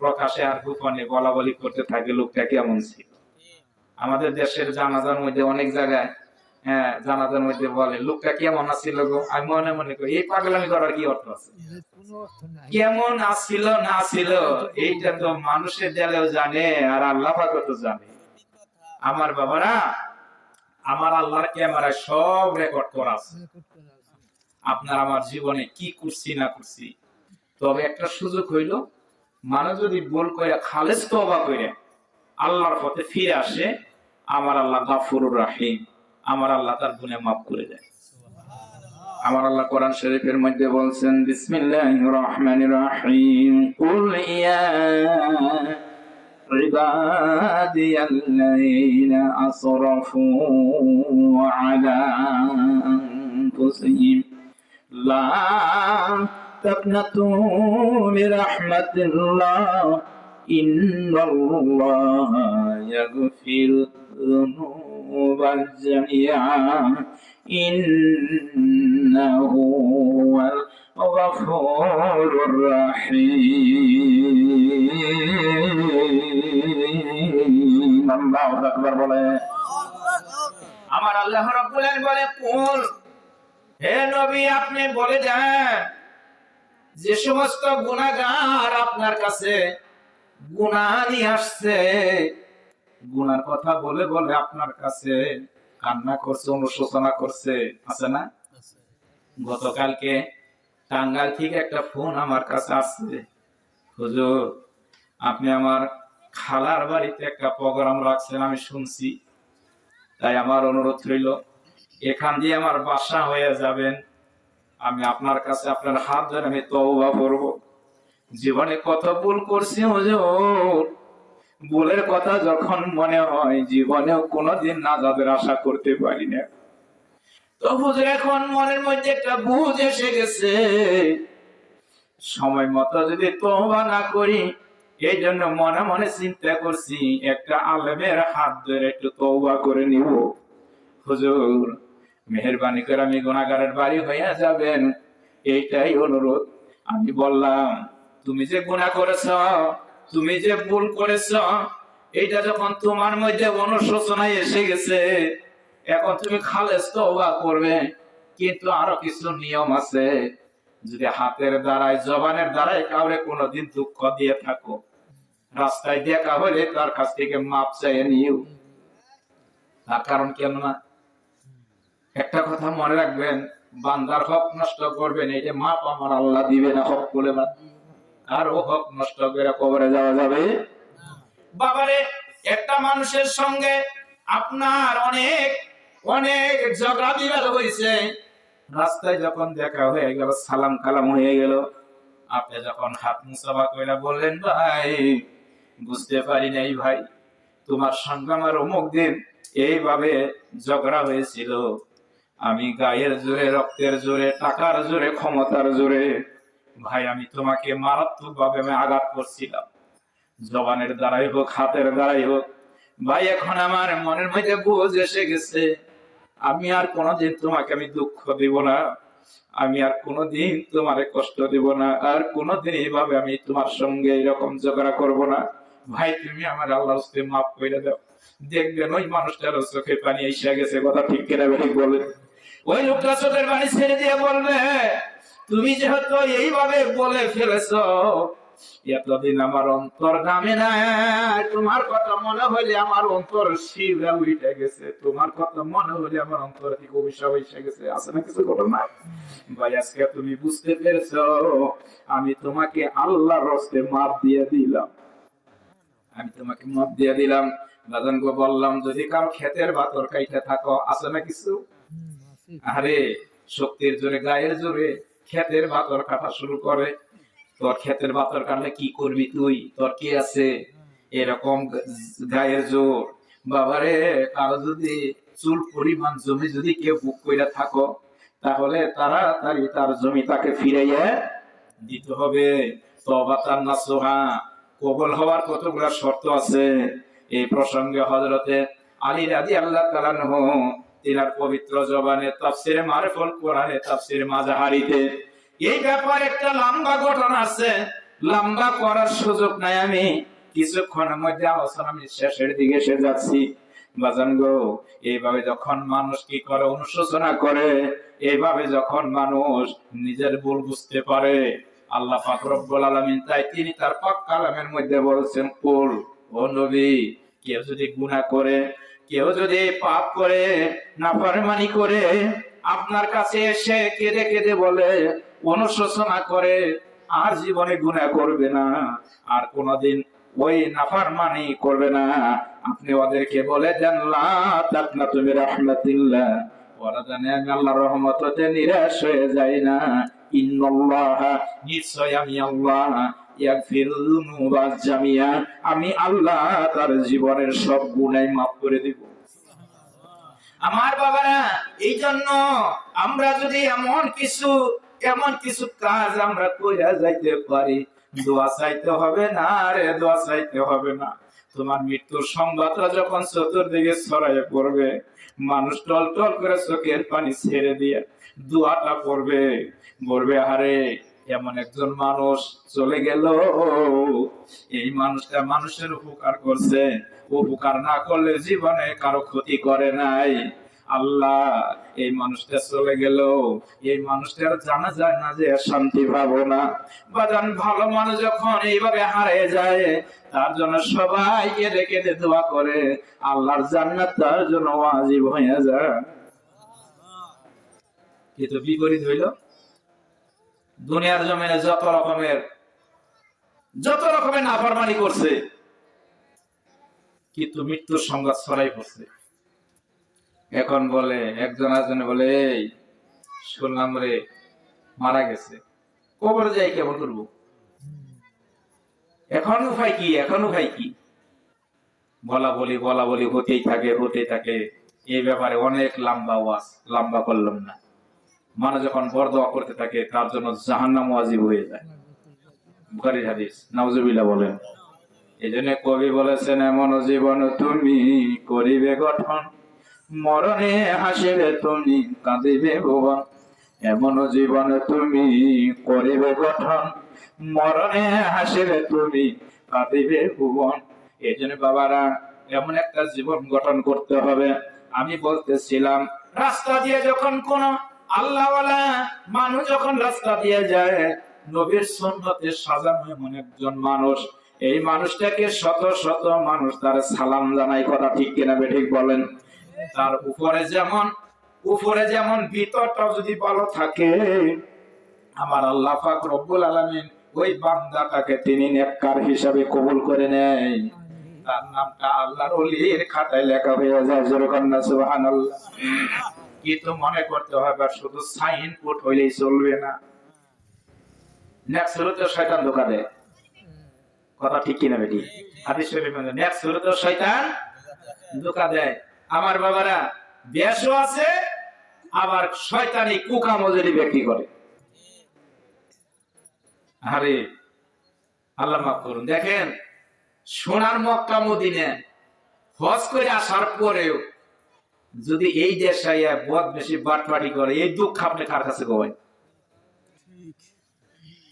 প্রকাশে আর গোপনে বলা বলি করতে থাকে লোকটা কেমন ছিল। আমাদের দেশের জানাজার মধ্যে অনেক জায়গায়, হ্যাঁ, জানাজার মধ্যে বলে লোকটা কেমন আছিল গো। আমি মনে মনে করি এই পাগলামি করার কি অর্থ আছে? কেমন আসছিল না ছিল এইটা তো মানুষের দেলেও জানে, আর আল্লাহ পাক তো জানে। আমার বাবারা, আমার আল্লাহর ক্যামেরায় সব রেকর্ড করা আছে, আপনার আমার জীবনে কি করছি না করছি। তবে একটা সুযোগ হইল, মানুষ যদি ভুল করে খালেস তওবা করে আল্লাহর পথে ফিরে আসে, আমার আল্লাহ গাফুরুর রাহিম, আমার আল্লাহ তার গুনাহ মাফ করে দেয়। আমার আল্লাহ কোরআন শরীফের মধ্যে বলছেন, বিসমিল্লাহির রহমানির রহিম, কুল ইয়া ইবাদিয়াল্লাযীনা আসরাফু আলা আনফুসিহিম লা তাকনাতু মির রাহমাতিল্লাহ ইন্নাল্লাহা ইয়াগফিরুয যুনুবা জামিআ ইন্নাহু হুয়াল গফুরুর রাহিম। আল্লাহু আকবার বলে। আমার আল্লাহ রাব্বুল আলামিন বলে, কুল, হে নবী আপনি বলে দেন, যে সমস্ত গুনাহগার আপনার কাছে গুনাহ নিয়ে আসছে, গুনার কথা বলে বলে আপনার কাছে কান্না করছে, অনুশোচনা করছে, আছে না? গতকালকে টাঙ্গাইল থেকে একটা ফোন আমার কাছে আসছে, হুজুর আপনি আমার খালার বাড়িতে একটা প্রোগ্রাম রাখছেন আমি শুনছি, তাই আমার অনুরোধ রইল এখান দিয়ে আমার বাসা হয়ে যাবেন। আমি আপনার কাছে আপনার হাত ধরে আমি তওবা করব। জীবনে কত ভুল করছি হুজুর, ভুলের কথা যখন মনে হয় জীবনেও কোনোদিন নাজাতের আশা করতে পারি না। তো হুজুর এখন মনের মধ্যে একটা বুঝ এসে গেছে, সময় মতো যদি তওবা না করি, এই জন্য মনে মনে চিন্তা করছি একটা আলেমের হাত ধরে একটু তওবা করে নিব। হুজুর মেহেরবানি করে আমি গুনাহগারের বাড়ি হইয়া যাবেন, এইটাই অনুরোধ। আমি বললাম তুমি যে গুনাহ করেছ, তুমি যে ভুল করেছ, এইটা যখন তোমার মধ্যে অনুশোচনায় এসে গেছে, এখন তুমি খালেস তওবা করবে, কিন্তু আরো কিছু নিয়ম আছে। যদি হাতের দ্বারাই জবানের দ্বারাই কাউরে কোনোদিন দুঃখ দিয়ে থাকো, রাস্তায় দেখা হলে তার কাছ থেকে মাপ চাইয়ে নিও। তার কারণ কেন না, একটা কথা মনে রাখবেন, বান্দার হক নষ্ট করবেন, এই যে মাপ আমার আল্লাহ দিবে না হক বলে না, আর ও হক নষ্ট করে কবরে যাওয়া যাবে। বাবারে একটা মানুষের সঙ্গে আপনার অনেক অনেক ঝগড়া বিবাদ হয়েছে, রাস্তায় যখন দেখা হয়ে গেল, সালাম কালাম হয়ে গেল, আপনি যখন হাত মুসাফা করে বললেন ভাই বুঝতে পারি নাই ভাই, তোমার সঙ্গে আমার অমুক দিন এইভাবে ঝগড়া হয়েছিল, আমি গায়ের জোরে, রক্তের জোরে, টাকার জোরে, ক্ষমতার জোরে ভাই আমি তোমাকে মারাত্মক ভাবে আমি আঘাত করছিলাম, জবানের দ্বারাই হোক হাতের দ্বারাই হোক। ভাই এখন আমার মনের মধ্যে বুঝ এসে গেছে, আমি আর কোনোদিন তোমাকে আমি দুঃখ দিব না, আমি আর কোনোদিন তোমারে কষ্ট দিব না, আর কোনোদিন এইভাবে আমি তোমার সঙ্গে এরকম ঝগড়া করব না। ভাই তুমি আমার আল্লাহর হস্তে মাফ করে দাও। দেখবেন ওই মানুষটার চোখে পানি এসে গেছে, কথা ঠিক কিনা ঠিক বলে, ওই লোকটা চোখের পানি ছেড়ে দিয়ে বলবে তুমি যেহেতু এইভাবে বলে ফেলেছো, এতদিন আমার অন্তর নামে না, তোমার কথা মনে হইলে আমার অন্তর শিরা উঠে গেছে, তোমার কথা মনে হইলে আমার অন্তর থেকে অভিশাপ এসে গেছে, আছে না কিছু ঘটনা? ভাই আজকে তুমি বুঝতে পেরেছো, আমি তোমাকে আল্লাহর হস্তে মাপ দিয়ে দিলাম, আমি তোমাকে মাপ দিয়ে দিলাম। বাজানকে বললাম যদি কারো ক্ষেতের বাতর কাইতে থাকো, আছে না কিছু? আরে শক্তির জোরে গায়ের জোরে ক্ষেতের বাতর কাটা শুরু করে, তোর ক্ষেতের বাতর কাটলে কি করবি তুই, তোর কি আছে? এরকম গায়ের জোর। বাবারে কারো যদি চুল পরিমাণ জমি যদি কেউ বুক করে থাকো, তাহলে তাড়াতাড়ি তার জমি তাকে ফিরাইয়া দিতে হবে। তওবাতান নাসুহা, কবুল হওয়ার কতগুলো শর্ত আছে। এই প্রসঙ্গে হযরতে আলী রাদিয়াল্লাহু তাআলা আনহু তিনার পবিত্র জবানে তাফসিরে মারিফুল কোরআনে তাফসির মাজাহারিতে এই ব্যাপারে একটা লম্বা ঘটনা আছে, লম্বা করার সুযোগ নাই, আমি কিছুক্ষণের মধ্যে আলোচনা আমি শেষের দিকে এসে যাচ্ছি। বাজান গো, এইভাবে যখন মানুষ কি করে, অনুশোচনা করে, এইভাবে যখন মানুষ নিজের ভুল বুঝতে পারে, আল্লাহ পাক রব্বুল আলামিন তাই তিনি তার পাক কালামের মধ্যে বলেছেন, কুল ও নবী, কেউ যদি গুনাহ করে, কেউ যদি পাপ করে, নাফরমানি করে, আপনার কাছে এসে কেঁদে কেঁদে বলে, অনুশোচনা করে, আর জীবনে গুনাহ করবে না, আর কোনদিন ওই নাফরমানি করবে না, আপনি ওদেরকে বলে দেন লা তাকনাতু মির রাহমাতিল্লাহ, ওরা জানে আমি আল্লাহর রহমত হতে নিরাশ হয়ে যাই না, ইন্নাল্লাহা, নিশ্চয় আমি আল্লাহ, ইয়াগফিরুয যুনুবা জামিয়া, আমি আল্লাহ তার জীবনের সব গুনাহ মাফ করে দিব। আমার বাবারা, এই জন্য আমরা যদি এমন কিছু কাজ আমরা কইরা যাইতে পারি, দোয়া চাইতে হবে না রে, দোয়া চাইতে হবে না। তোমার মৃত্যুর সংবাদটা যখন চতুর্দিকে ছড়াইয়ে পড়বে, মানুষ টল টল করে চোখের পানি ছেড়ে দিয়ে দোয়াটা পড়বে, বলবে আরে এমন একজন মানুষ চলে গেল, এই মানুষটা মানুষের উপকার করছে, উপকার না করলে জীবনে কারো ক্ষতি করে নাই। আল্লাহ এই মানুষটা চলে গেল, এই মানুষটার জানা যায় না যে শান্তি পাবো না। বাজান ভালো মানুষ যখন এইভাবে হারিয়ে যায়, তার জন্য সবাই কেঁদে কেঁদে দোয়া করে, আল্লাহর জান্নাত তার জন্য ওয়াজিব হয়ে যায়। কিন্তু বিপরীত হইল, দুনিয়ার জমিনে যত রকমের নাফরমানি করছে, কিন্তু মৃত্যুর সংবাদ ছড়াই পড়ছে। এখন বলে একজন আরেকজনে বলে, এই শুনলাম রে মারা গেছে, কবরে যাই কেমন করবো? এখন উপায় কি? এখন উপায় কি? বলা বলি হতেই থাকে। এই ব্যাপারে অনেক লম্বা ওয়াজ, লম্বা করলাম না। মানুষ যখন বরদোয়া করতে থাকে তার জন্য জাহান্নাম ওয়াজিব হয়ে যায়। বুখারীর হাদিস, নাউজুবিল্লাহ বলেন। এই জন্য কবি বলেছেন, এমন জীবন তুমি করিবে গঠন, মরণে হাসিবে তুমি কাঁদিবে ভুবন। এমন জীবন তুমি করিবে গঠন, মরণে হাসিবে তুমি কাঁদিবে ভুবন। এই জন্য বাবারা এমন একটা জীবন গঠন করতে হবে। আমি বলতেছিলাম, রাস্তা দিয়ে যখন কোন আল্লাহওয়ালা মানুষ যখন রাস্তা দিয়ে যায়, নবীর সুন্নতে সাজানো এমন একজন মানুষ, এই মানুষটাকে শত শত মানুষ তার সালাম জানাই। কথা ঠিক কিনা বেঠিক বলেন? তার উপরে যেমন ভিতরটাও যদি ভালো থাকে, আমার আল্লাহ পাক রব্বুল আলামিন ওই বান্দাটাকে তিনি নেককার হিসাবে কবুল করে নেয়। তার নামটা আল্লাহর ওলির খাতায় লেখা হয়ে যায়। জোরে কন্না সুবহানাল্লাহ। কিন্তু মনে করতে হবে শুধু সাইনবোর্ড হইলেই চলবে না। নেক্সট হলো শয়তান ধোঁকা দেয়। কথা ঠিক কিনা বেটি? হাদিস শরীফে বলে নেক্সট হলো শয়তান ধোঁকা দেয়। আমার বাবারা, বেশও আছে, আবার শয়তানি কুকামজুরি ব্যক্তি করে। আরে আল্লাহ মাফ করুন। দেখেন, সোনার মক্কা মদিনা হজ করে আসার পরেও যদি এই দেশে বদমাশি বাটপাটি করে, এই দুঃখ আপনি কার কাছে বলবেন?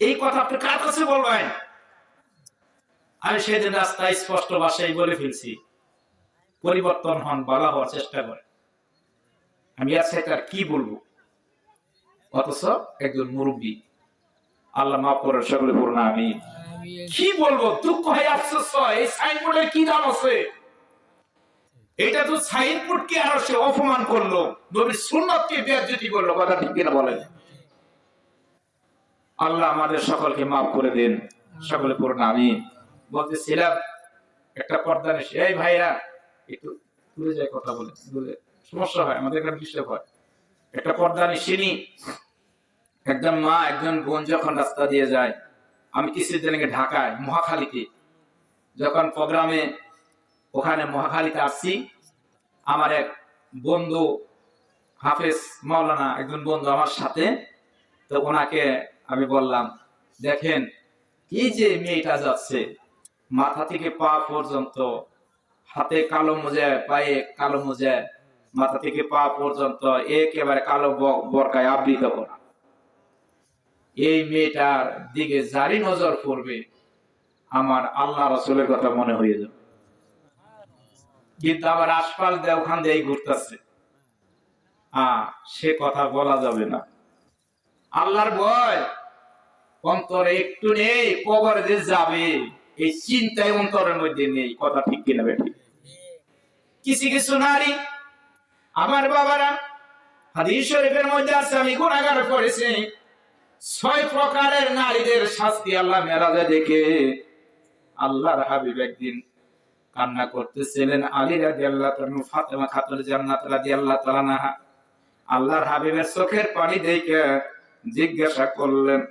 এই কথা আপনি কার কাছে বলবেন? আমি সেদিন রাস্তায় স্পষ্ট ভাষায় বলে ফেলছি, পরিবর্তন হন, ভালো হওয়ার চেষ্টা করেন। আমি আর সেটা কি বলবো? অথচ একজন মুরব্বী, আল্লাহ মাফ করে সকলে পড়ুন আমিন। কি বলবো? দুঃখ হয়, আফসোস হয়। এই সাইনবোর্ডের কি দাম আছে? এটা তো সাইনবোর্ডকে আরো সে অপমান করলো, নবীর সুন্নাতকে বেইজ্জতি করলো। কথা ঠিক কিনা বলেন? আল্লাহ আমাদের সকলকে মাফ করে দেন, সকলে পড়ুন আমিন। বলতেছিলাম, একটা পর্দা নিশি, এই ভাইরা একটু দূরে যায় কথা বলে, দূরে সমস্যা হয়, আমাদের এখানে ডিস্টার্ব হয়। একটা পর্দা নিশিনি, একজন মা একজন বোন যখন রাস্তা দিয়ে যায়, আমি কিছুদিন আগে ঢাকায় মহাখালীতে যখন প্রোগ্রামে ওখানে মহাখালীতে আসছি, আমার এক বন্ধু হাফেজ মাওলানা একজন বন্ধু আমার সাথে, তো ওনাকে আমি বললাম, দেখেন এই যে মেয়েটা যাচ্ছে, মাথা থেকে পা পর্যন্ত হাতে কালো মোজা, পায়ে কালো মোজা, মাথা থেকে পা পর্যন্ত একেবারে কালো বরকায় আবৃত করা। এই মেয়েটার দিকে যারই নজর পড়বে আমার আল্লাহ রাসূলের কথা মনে হয়ে যাবে। কিন্তু আবার আশপাশ দিয়ে ওখান দিয়ে ঘুরতেছে, সে কথা বলা যাবে না। আল্লাহর ভয় অন্তরে একটু নেই, কবরে যে যাবে এই চিন্তায় অন্তরের মধ্যে নেই। কথা ঠিক কিনা বেটি? কিছু কিছু নারী, আমার বাবারা, হাদিস শরীফের মধ্যে আছে, আমি গুনাহগার করেছি, 6 প্রকারের নারীদের শাস্তি আল্লাহ মেরাজে দেখে। আল্লাহর হাবিব একদিন কান্না করতেছিলেন, আলী রাদিয়াল্লাহু তাআলা, ফাতেমা খাতুন জান্নাত রাদিয়াল্লাহু তাআলা আনহা আল্লাহর হাবিবের চোখের পানি দেখে জিজ্ঞাসা করলেন।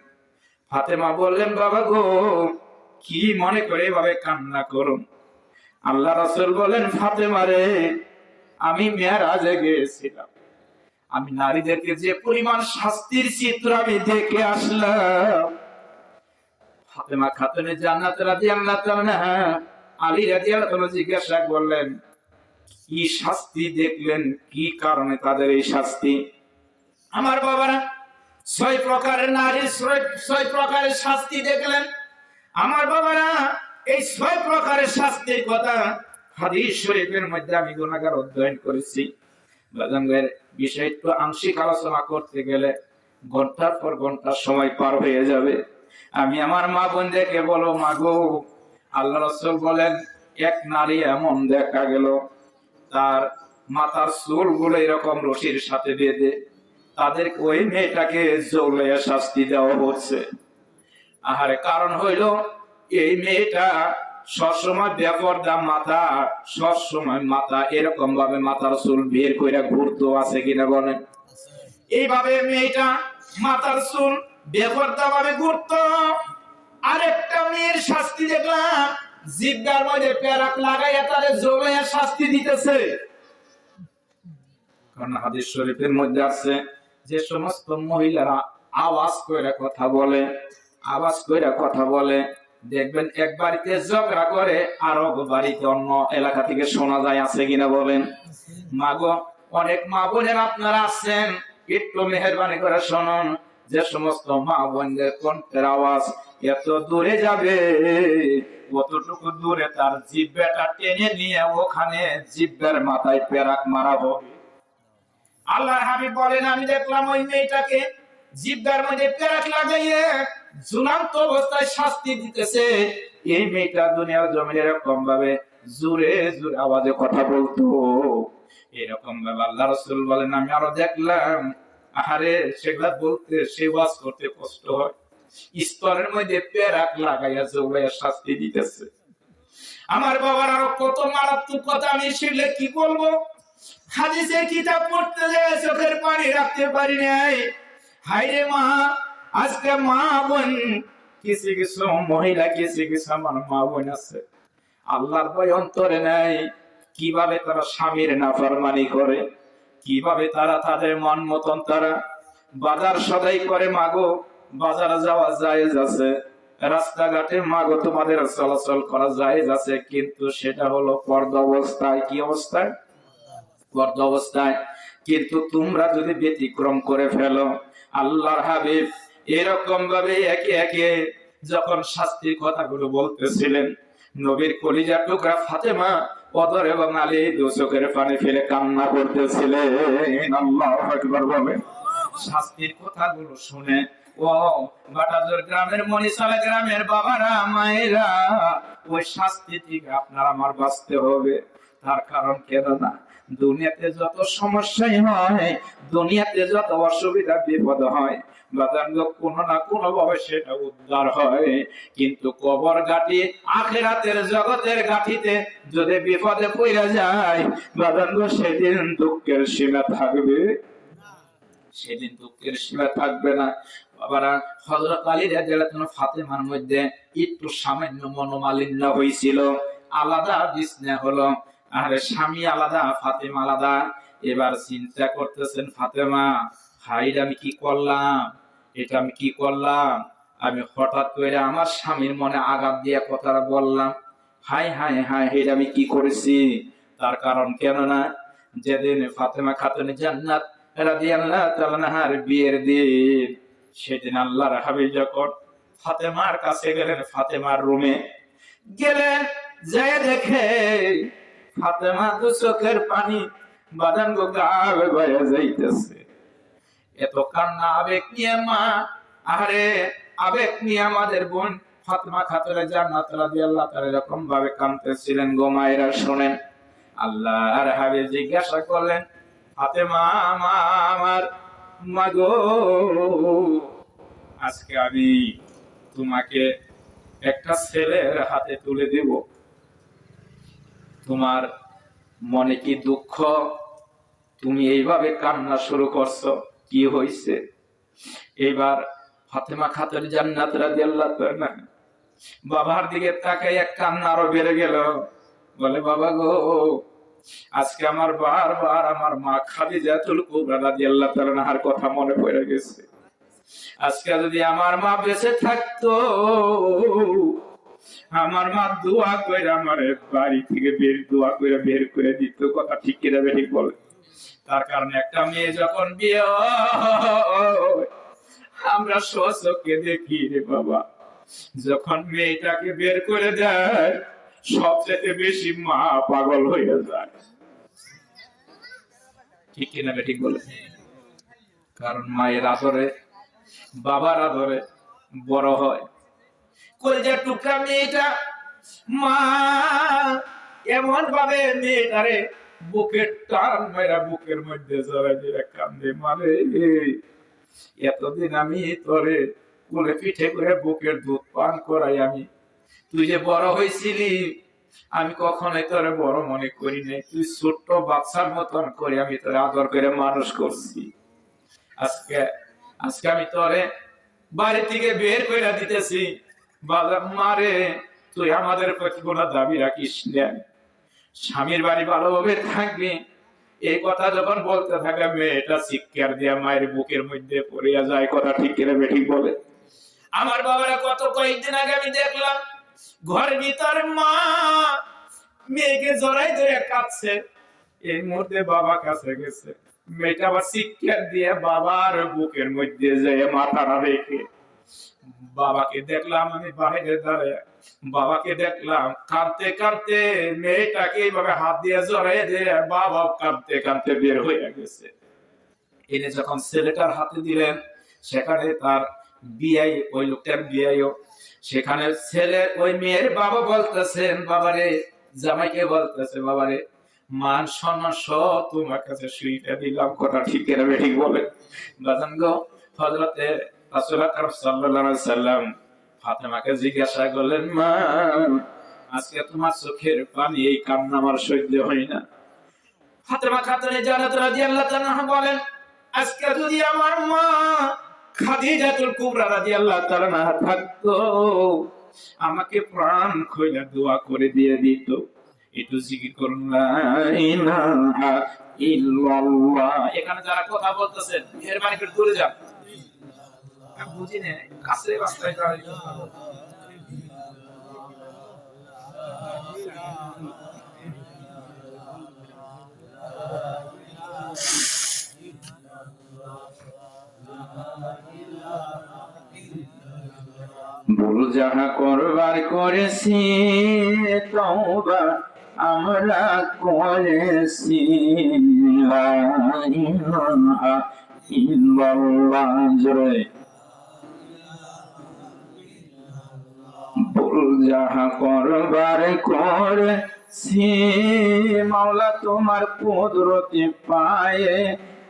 ফাতেমা বললেন, বাবা গো, কি মনে করে এভাবে কান্না করুন? আল্লাহ রাসূল বলেন, ফাতেমা রে, আমি মেরাজে গিয়েছিলাম, আমি নারীদেরকে যে পরিমাণ শাস্তির চিত্র আমি দেখে আসলাম। ফাতেমা খাতুনে জান্নাত রাদিয়াল্লাহু তাআলা আলী রাদিয়াল্লাহু তাআলা জিজ্ঞাসা করলেন, কি শাস্তি দেখলেন? কি কারণে তাদের এই শাস্তি? আমার বাবারা, 6 প্রকারের নারী, 6 প্রকারের শাস্তি দেখলেন। আমার বাবারা, এই 6 প্রকারের শাস্তির কথা হাদিস শরীফের মধ্যে আমি গুনাহগার অধ্যয়ন করেছি। বাজানগের বিষয় একটু আংশিক আলোচনা করতে গেলে ঘন্টার পর ঘন্টা সময় পার হয়ে যাবে। আমি আমার মা বোনদেরকে বলো, মা গো, আল্লাহ রাসূল বলেন, এক নারী এমন দেখা গেল, তার মাথার চুলগুলো এরকম রশির সাথে বেঁধে তাদের ওই মেয়েটাকে জ্বলিয়ে শাস্তি দেওয়া হচ্ছে। আহারে, কারণ হইল এই মেয়েটা সবসময় বেপরদা মাথা, সবসময় মাথা এরকম ভাবে মাথার চুল বের করে ঘুরতো, আছে কিনা বলেন? এইভাবে মেয়েটা মাথার চুল বেপরদা ভাবে ঘুরতো। আরেকটা মেয়ের শাস্তি দেখলাম, জিব্বার মধ্যে পেরাক লাগাইয়া তারে জড়াইয়া শাস্তি দিতেছে। কারণ হাদিস শরীফের মধ্যে আছে, যে সমস্ত মহিলারা আওয়াজ করে কথা বলে, আওয়াজ করে কথা বলে, দেখবেন এক বাড়িতে ঝগড়া করে আরো বাড়িতে অন্য এলাকা থেকে শোনা যায়, আছে কিনা বলেন? মাগো, অনেক মা বোনের আপনারা আছেন, একটু মেহেরবানি করে শুনুন, যে সমস্ত মা বোনদের কণ্ঠের আওয়াজ এত দূরে যাবে, অতটুকু দূরে তার জিহ্বাটা টেনে নিয়ে ওখানে জিহ্বার মাথায় পেরাক মারা হবে। আল্লাহর হাবিব বলেন, আমি দেখলাম ওই মেয়েটাকে জিহ্বার মধ্যে পেরাক লাগাইয়ে ঝুলন্ত অবস্থায় শাস্তি দিতেছে। এই মেয়েটা দুনিয়ার জমিনে এরকম ভাবে জোরে জোরে আওয়াজে কথা বলতো, এরকম ভাবে আল্লাহ রাসূল বলেন, আমি আরো দেখলাম, আহারে সেগুলা বলতে, সে ওয়াজ করতে কষ্ট হয়, স্তরের মধ্যে পেরাক লাগাইয়া জোরে শাস্তি দিতেছে। আমার বাবার আরো কত মারাত্মক কথা, আমি শিখলে কি বলবো। হাদিসের কিতাব পড়তে যায় চোখের পানি রাখতে পারি নাই। হায়রে মা, আজকে মা বোন কিছু কিছু মহিলা, কিছু কিছু আমার মা বোন আছে আল্লাহর ভয় অন্তরে নাই। কিভাবে তারা স্বামীর নাফরমানি করে, কিভাবে তারা তাদের মন মতন তারা বাজার সদাই করে। মাগো, বাজারে যাওয়া জায়েজ আছে, রাস্তাঘাটে মাগো তোমাদের চলাচল করা জায়েজ আছে, কিন্তু সেটা হলো পর্দা অবস্থায়। কি অবস্থায়? পর্দা অবস্থায়। কিন্তু তোমরা যদি ব্যতিক্রম করে ফেলো, আল্লাহর হাবিব এরকম ভাবে একে একে যখন শাস্তির কথাগুলো বলতেছিলেন, নবীর কলিজার টুকরা ফাতেমা অদর এবং আলী দু চোখের পানি ফেলে কান্না করতেছিলেন। আল্লাহু আকবার বলেন। শাস্তির কথাগুলো শুনে ও বাটাজোর গ্রামের মনিশালা গ্রামের বাবারা মায়েরা, ওই শাস্তি থেকে আপনার আমার বাঁচতে হবে। তার কারণ কেন না, দুনিয়াতে যত সমস্যাই হয়, দুনিয়াতে যত অসুবিধা বিপদ হয়, কোনো না কোনো ভাবে সেটা উদ্ধার হয়। কিন্তু কবর ঘাটি, আখিরাতের জগতের ঘাটিতে যদি বিপদে পড়ে যায়, সেদিন দুঃখের সীমা থাকবে, সেদিন দুঃখের সীমা থাকবে না। বাবারা, হযরত আলী রাদিয়াল্লাহু আনহু ফাতেমার মধ্যে একটু সামান্য মনোমালিন্য হয়েছিল, আলাদা বিছনা হলো, আরে স্বামী আলাদা, ফাতেমা আলাদা। এবার চিন্তা করতেছেন ফাতেমা, হাই আমি কি করলাম, এটা আমি কি করলাম, আমি হঠাৎ করে আমার স্বামীর মনে আঘাত দিয়ে কথাটা বললাম, হাই হাই হাই এটা আমি কি করেছি। তার কারণ কেন না, যেদিন ফাতেমা খাতুনে জান্নাত রাদিয়াল্লাহু তাআলা আনহার বিয়ের দিন, সেদিন আল্লাহর হাবিব যখন ফাতেমার কাছে গেলেন, ফাতেমার রুমে গেলেন, যায় দেখে ফাতেমা দু চোখের পানি বাদান গো গায়ে বয়ে যাইতেছে। এত কান্না আবেগ নিয়ে মা, আরে আবেগ নিয়ে আমাদের বোন ফাতেমা খাতুনে জান্নাত রাদিয়াল্লাহু তাআলা এরকম ভাবে কাঁদতেছিলেন। গো মায়েরা শুনেন, আল্লাহর হাবিব জিজ্ঞাসা করলেন, ফাতেমা আমার মাগো, আজকে আমি তোমাকে একটা ছেলের হাতে তুলে দেব, তোমার মনে কি দুঃখ, তুমি এইভাবে কান্না শুরু করছো, কি হয়েছে? এবার ফাতেমা খাতুন জান্নাত রাদিয়াল্লাহু তাআলা বাবার দিকে তাকাইয়া কান্না আরো বেড়ে গেল। বলে, বাবা গো, আজকে আমার বারবার আমার মা খাদিজাতুল কুবরা রাদিয়াল্লাহু তাআলা আনহার কথা মনে পড়ে গেছে। আজকে যদি আমার মা বেঁচে থাকতো, আমার মা দোয়া করে আমার বাড়ি থেকে দোয়া করে বের করে দিত। কথা ঠিক কিনা ঠিক বলে? তার কারণে একটা মেয়ে যখন বিয়ে আমরা স্বচক্ষে দেখি রে বাবা, যখন মেয়েটাকে বের করে দেয়, সবচেয়ে বেশি মা পাগল হয়ে যায়। ঠিক কিনা ঠিক বলে? কারণ মায়ের আদরে, বাবার আদরে বড় হয়। কলিজার টুকরা মেয়েটা, মা এমন ভাবে মেয়েটারে বুকের টান মেরা বুকের মধ্যে জড়াই দিয়ে কান্দে, মানে এতদিন আমি তোরে কোলে পিঠে করে বুকের দুধ পান করাই, আমি তুই যে বড় হয়েছিলি আমি কখনোই তোরে বড় মনে করি নাই, তুই ছোট্ট বাচ্চার মতন করে আমি তোরে আদর করে মানুষ করছি। আজকে আজকে আমি তোরে বাড়ি থেকে বের করে দিতেছি, বাজার মারে তুই আমাদের প্রতি কোনো দাবি রাখিস না, স্বামীর বাড়ি ভালোভাবে থাকবি। এই কথা যখন বলতে থাকে মেয়েটা চিৎকার দিয়া মায়ের বুকের মধ্যে পড়িয়া যায়। কথা ঠিক করে বেঠিক বলে? আমার বাবারা কত কয়েকদিন আগে আমি দেখলাম ঘরের ভিতর মা মেয়েকে জড়াই ধরে কাঁদছে, এই মুহূর্তে বাবা কাছে গেছে, মেয়েটা আবার চিৎকার দিয়ে বাবার বুকের মধ্যে যেয়ে মাথাটা রেখে বাবাকে দেখলাম আমি বাইরে দাঁড়িয়ে, বাবাকে দেখলাম কাঁদতে কাঁদতে মেয়েটাকে এইভাবে হাত দিয়ে জড়াই দিয়ে বাবা কাঁদতে কাঁদতে বের হয়ে গেছে। এনে যখন ছেলেটার হাতে দিলেন সেখানে তার বিয়াই, ওই লোকটার বিয়াইও সেখানে, ছেলে ওই মেয়ের বাবা বলতেছেন বাবারে, জামাইকে বলতেছে বাবারে মান সম্মান সব তোমার কাছে সুইটা দিলাম। কথা ঠিক করে ঠিক বলে? বাজান গো, হযরতে রাসূল আকরাম সাল্লাল্লাহু আলাইহি সাল্লাম ফাতেমাকে জিজ্ঞাসা করলেন, মা আজকে তোমার চোখের পানি এই কান্না আমার সহ্য হয় না। ফাতেমা খাতুনে জান্নাত রাদিয়াল্লাহু তাআলা বলেন, আজকে যদি আমার মা খাদিজাতুল কুবরা রাদিয়াল্লাহু তাআলা থাকতো আমাকে প্রাণ খুলে দোয়া করে দিয়ে দিত। একটু জিকির করুন লা ইলাহা ইল্লাল্লাহ। এখানে যারা কথা বলতেছেন মেহেরবানি করে দূরে যান, বুঝি না কাছে রাস্তায় দাঁড়িয়ে ভুল যাহা করবার করেছি তওবা আমরা করেছি, লা ইলাহা ইল্লাল্লাহ। জোরে ভুল যাহা করবার করেছি মাওলা তোমার কুদরতে পায়ে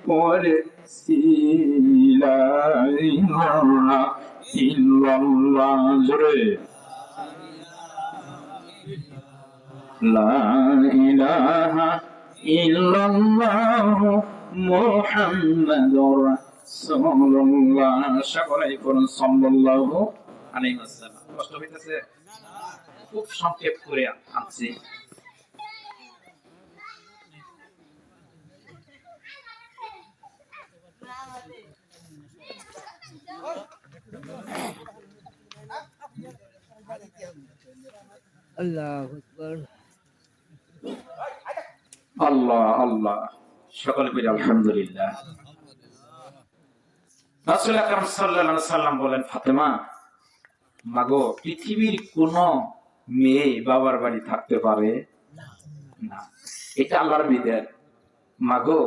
করেছি, লা ইলাহা ইল্লাল্লাহ। জোরে লা ইলাহা ইল্লাল্লাহু মুহাম্মাদুর রাসূলুল্লাহ। সকলেই পড়ুন সাল্লাল্লাহু আলাইহি ওয়াসাল্লাম। কষ্ট হইতেছে? খুব সংক্ষেপ করে আনছি। আল্লাহু আকবার। আল্লাহ আল্লাহ, সকলে বলি আলহামদুলিল্লাহ। রাসূল আকরাম সাল্লাল্লাহু আলাইহি সাল্লাম বলেন, ফাতেমা মাগো পৃথিবীর কোন মেয়ে বাবার বাড়ি থাকতে পারে না, এটা আল্লাহর বিধান। মাগো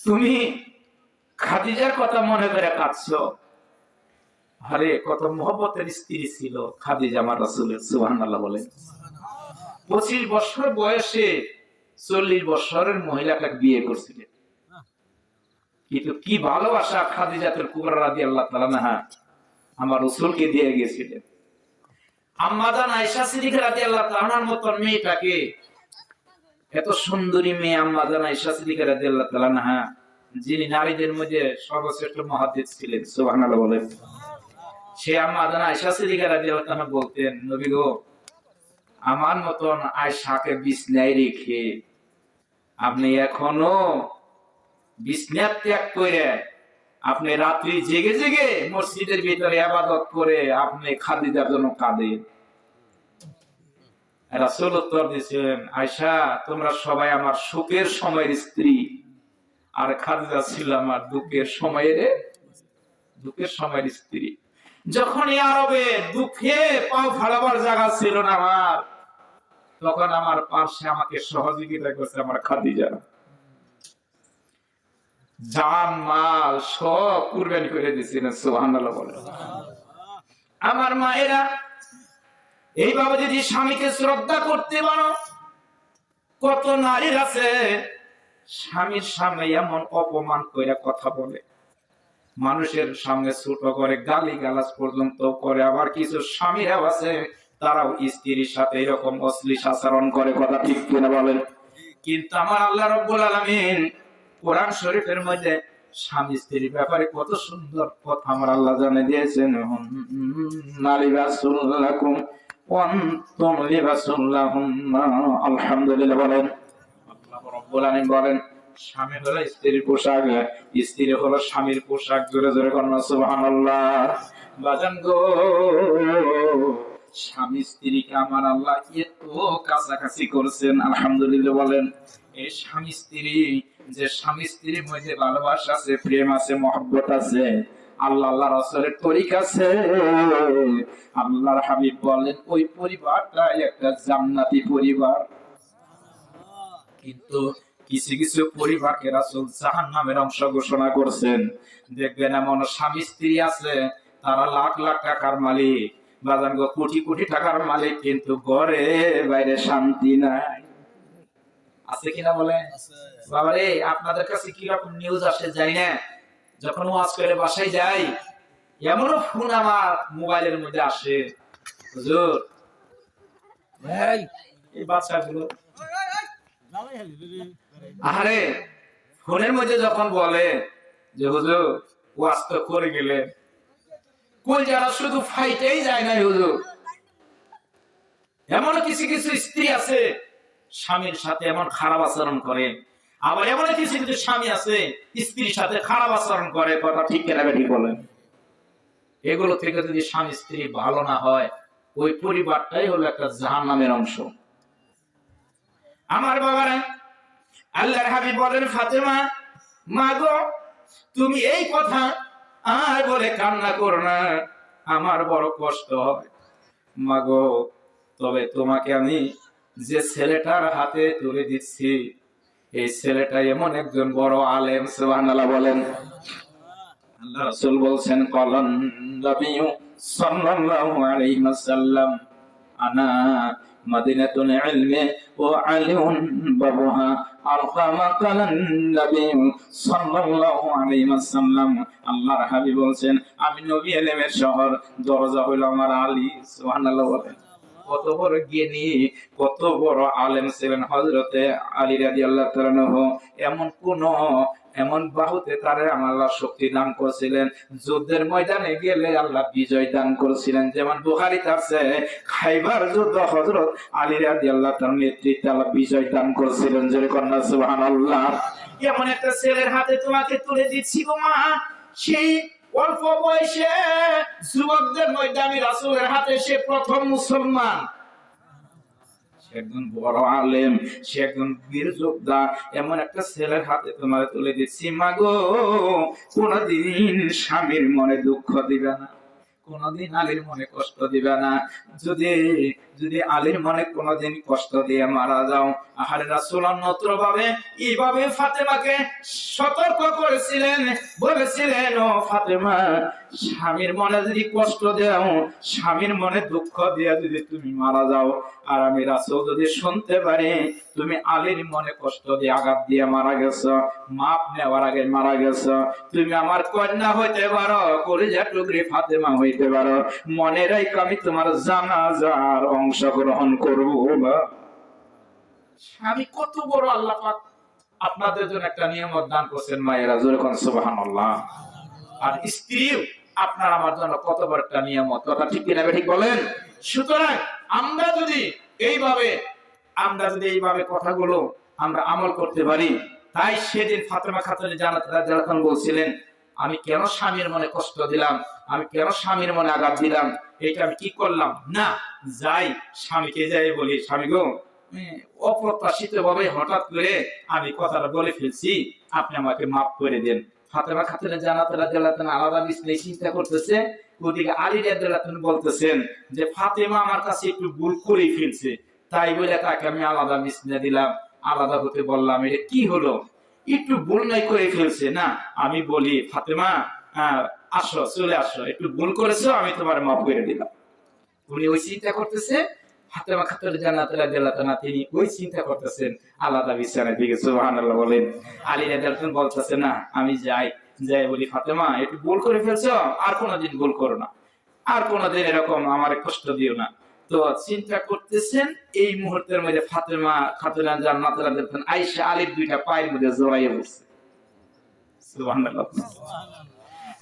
তুমি খাদিজার কথা মনে করে কাঁদছো, আরে কত মহব্বতের স্ত্রী ছিল খাদিজা আমার রাসূলের। সুবহানাল্লাহ বলেন। 25 বছর বয়সে 40 বছরের মহিলাকে বিয়ে করছিলেন, কিন্তু কি ভালোবাসা খাদিজাতুল কুবরা রাদিয়াল্লাহু তাআলা আনহা আমার রাসূলকে দিয়ে গিয়েছিলেন। আম্মা জান আয়েশা সিদ্দিকা রাদিয়াল্লাহু তাআলা আনহার মতন মেয়েটাকে, এত সুন্দরী মেয়ে আম্মা জান আয়েশা সিদ্দিকা রাদিয়াল্লাহু তাআলা আনহা, যিনি নারীদের মধ্যে সর্বশ্রেষ্ঠ মুহাদ্দিস ছিলেন, সুবহানাল্লাহ বলেন। সে আম্মা জান আয়েশা সিদ্দিকা রাদিয়াল্লাহু তাআলা বলতেন, নবী গো আমার মতন আয়েশাকে বিছনায় রেখে আপনি এখনো বিছনা ত্যাগ করে আপনি রাত্রি জেগে জেগে মসজিদের ভিতরে ইবাদত করে আপনি খাদিজার জন্য কাঁদেন। রাসূল উত্তর দিয়েছেন, আয়েশা তোমরা সবাই আমার সুখের সময়ের স্ত্রী, আর খাদিজা ছিল আমার দুঃখের সময়ের স্ত্রী। যখন এই আরবে দুঃখে পাও ফালাবার জায়গা ছিল না আমার, তখন আমার পাশে আমাকে সহযোগিতা করছে আমার খাদিজা। জান মাল সব কুরবানি করে দিয়েছিলেন, সুবহানাল্লাহ বলেন। আমার মায়েরা এইভাবে যদি স্বামীকে শ্রদ্ধা করতে পারো, কত নারী আছে স্বামীর সামনে এমন অপমান করে কথা বলে, মানুষের সামনে ছোট করে গালি গালাজ পর্যন্ত করে। আবার কিছু স্বামীরাও আছে তারাও স্ত্রীর সাথে এরকম অশ্লীল আচরণ করে, কথা ঠিক কিনা বলেন? কিন্তু আমার আল্লাহ রাব্বুল আলামিন কোরআন শরীফের মধ্যে স্বামী স্ত্রীর ব্যাপারে কত সুন্দর কথা আমার আল্লাহ জানিয়ে দিয়েছেন। লিবাসুল লাকুম ওয়া আনতুম লিবাসুল লাহুন্না। আলহামদুলিল্লাহ বলেন। আল্লাহ রাব্বুল আলামিন বলেন স্বামী হলো স্ত্রীর পোশাক, স্ত্রী হলো স্বামীর পোশাক। জোরে জোরে কন্যা সুবহানাল্লাহ। বাজান গো, স্বামী স্ত্রীকে আমার আল্লাহ এত কাছাকাছি করছেন, আলহামদুলিল্লাহ বলেন। এই স্বামী স্ত্রী, যে স্বামী স্ত্রীর মধ্যে ভালোবাসা আছে, প্রেম আছে, মহব্বত আছে, আল্লাহ আল্লাহ রাসূলের তরিকা আছে, আল্লাহর হাবিব বলেন ওই পরিবারটা একটা জান্নাতি পরিবার। কিন্তু কিছু কিছু পরিবারকে রাসূল জাহান্নামের অংশ ঘোষণা করছেন। দেখবেন এমন স্বামী স্ত্রী আছে, তারা লাখ লাখ টাকার মালিক, বাজার কোটি কোটি টাকার মালিক, কিন্তু ঘরে বাইরে শান্তি নাই। আছে কিনা বলে? বাবারে, আপনাদের কাছে কি রকম নিউজ আসে জানি না, যখন ওয়াজ করে বাসায় যাই এমনও ফোন আমার মোবাইলের মধ্যে আসে, হুজুর এই বাচ্চাগুলো আরে ফোনের মধ্যে যখন বলে যে হুজুর ওয়াজ তো করে গেলে, কই যারা শুধু ফাইটেই যায় না হুজুর। এমন কিছু কিছু স্ত্রী আছে স্বামীর সাথে এমন খারাপ আচরণ করে, আবার এমন কিছু কিছু স্বামী আছে স্ত্রীর সাথে খারাপ আচরণ করে, কথা ঠিক কিনা ঠিক বলেন? এগুলো থেকে যদি স্বামী স্ত্রী ভালো না হয়, ওই পরিবারটাই হলো একটা জাহান্নামের অংশ। আমার বাবারা, আল্লাহর হাবিব বলেন ফাতেমা, মা গো তুমি এই কথা আর বলে কান্না করো না, আমার বড় কষ্ট হয়। মা গো, তবে তোমাকে আমি যে ছেলেটার হাতে তুলে দিচ্ছি, এই ছেলেটা এমন একজন বড় আলেম। সুবহানাল্লাহ বলেন। আল্লাহ রাসূল বলছেন কলান নবিয়্যু সাল্লাল্লাহু আলাইহি ওয়াসাল্লাম আনা মাদিনাতুল ইলমি ওয়া আলিউন বাবুহা। আলকামা কালান নবিয়্যু সাল্লাল্লাহু আলাইহি ওয়াসাল্লাম, আল্লাহর হাবিব বলছেন আমি নবী ইলমের শহর, দরজা হলো আমার আলী। সুবহানাল্লাহ বলেন। কত বড় জ্ঞানী, কত বড় আলেম ছিলেন হযরতে আলী রাদিয়াল্লাহু তাআলা আনহু। এমন বাহুতে তারে আল্লাহ শক্তি দান করেছিলেন, যুদ্ধের ময়দানে গেলে আল্লাহ বিজয় দান করেছিলেন। যেমন বুখারীতে আছে খাইবার যুদ্ধ হযরত আলী রাদিয়াল্লাহু তাআলার নেতৃত্বে আল্লাহ বিজয় দান করেছিলেন। জোরে কন্যা সুবহানাল্লাহ। এমন একটা ছেলের হাতে তোমাকে তুলে দিচ্ছি গো মা, সেই অল্প বয়সে যুবকদের মধ্যে আমি রাসূলের হাতে সে প্রথম মুসলমান। সে একজন বড় আলেম, সে একজন বীর যোদ্ধা, এমন একটা ছেলের হাতে তোমার তুলে দিচ্ছি। মাগো, কোনদিন স্বামীর মনে দুঃখ দিবে না, কোনদিন আলীর মনে কষ্ট দিবে না। যদি আলীর মনে কোনদিন কষ্ট দিয়ে মারা যাও, আহারে রাসূল অন্যত্র ভাবে এইভাবে ফাতেমাকে সতর্ক করেছিলেন, বলেছিলেন ও ফাতেমা, স্বামীর মনে যদি কষ্ট দাও, স্বামীর মনে দুঃখ দিয়ে যদি তুমি মারা যাও, আর আমি রাসূল যদি শুনতে পারি তুমি আলীর মনে কষ্ট দিয়ে আঘাত দিয়ে মারা গেছো, মাপ নেওয়ার আগে মারা গেছো, তুমি আমার কন্যা হইতে পারো, কলিজার টুকরি ফাতেমা হইতে পারো, মনে রাখো আমি তোমার জানাজার অংশগ্রহণ করব না। স্বামী কত বড় আল্লাহ পাক আপনাদের জন্য একটা নিয়ামত দান করছেন মায়েরা, জোরে কোন সুবহানাল্লাহ। আর স্ত্রীও আপনার আমার জন্য কত বড় একটা নিয়ামত, কথা ঠিক কিনা ঠিক বলেন? সুতরাং আমরা যদি এইভাবে কথাগুলো আমরা আমল করতে পারি, তাই সেদিন ফাতেমা খাতুন জান্নাত রাদিয়াল্লাহু আনহা বলছিলেন আমি কেন স্বামীর মনে কষ্ট দিলাম, আমি কেন স্বামীর মনে আঘাত দিলাম, এটা আমি কি করলাম না, যাই স্বামীকে যাই বলি স্বামী গো অপ্রত্যাশিত ভাবে হঠাৎ করে আমি কথাটা বলে ফেলছি, আপনি আমাকে মাফ করে দেন। ফাতেমা খাতুন জান্নাত রাদিয়াল্লাহু আনহা আলাদা বিশ্লেষণ চিন্তা করতেছে, ওদিকে আলী রাদিয়াল্লাহু আনহু বলতেছেন যে ফাতেমা আমার কাছে একটু ভুল করে ফেলছে, তাই বলে তাকে আমি আলাদা বিছনা দিলাম, আলাদা হতে বললাম। এটা কি হলো, একটু ভুল নাই করে ফেলছে না, আমি বলি ফাতেমা আসো, চলে আসো, একটু ভুল করেছো, আমি তোমার মাফ করে দিলাম। উনি ওই চিন্তা করতেছে, ফাতেমা খাতুন জান্নাত রাদিয়াল্লাহু আনহা তিনি ওই চিন্তা করতেছেন আলাদা বিছানায় দিকে। সুবহানাল্লাহ বলেন। আলী রাদিয়াল্লাহু আনহু বলতেছে না আমি যাই বলি ফাতেমা একটু ভুল করে ফেলছো, আর কোনোদিন ভুল করো না, আর কোনোদিন এরকম আমার কষ্ট দিও না। তো চিন্তা করতেছেন এই মুহূর্তের মধ্যে ফাতেমা খাতুনা জান্নাতুল দেখেন আয়েশা আলীর দুইটা পায়ের মধ্যে জড়াইয়া বসছে। সুবহানাল্লাহ।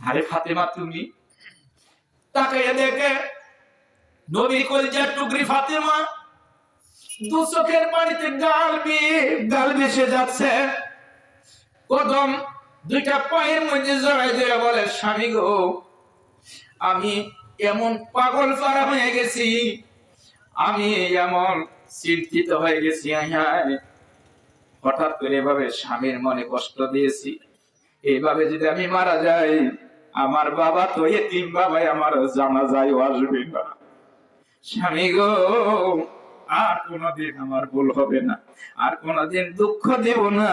আরে ফাতেমা তুমি তাকাইয়া দেখে নবী কলিজার টুকরি ফাতেমা দু চোখের পানিতে গাল ভেসে যাচ্ছে। কদম দুইটা পায়ের মধ্যে জড়াই দিয়ে বলে স্বামী গো আমি এমন পাগল পারা হয়ে গেছি, আমি এমন চিন্তিত হয়ে গেছি, হঠাৎ করে এভাবে স্বামীর মনে কষ্ট দিয়েছি। এইভাবে যদি আমি মারা যাই আমার বাবা তো এতিম, বাবাই আমার জানাজায় আসবে না। স্বামী গো আর কোনদিন আমার ভুল হবে না, আর কোনদিন দুঃখ দেব না,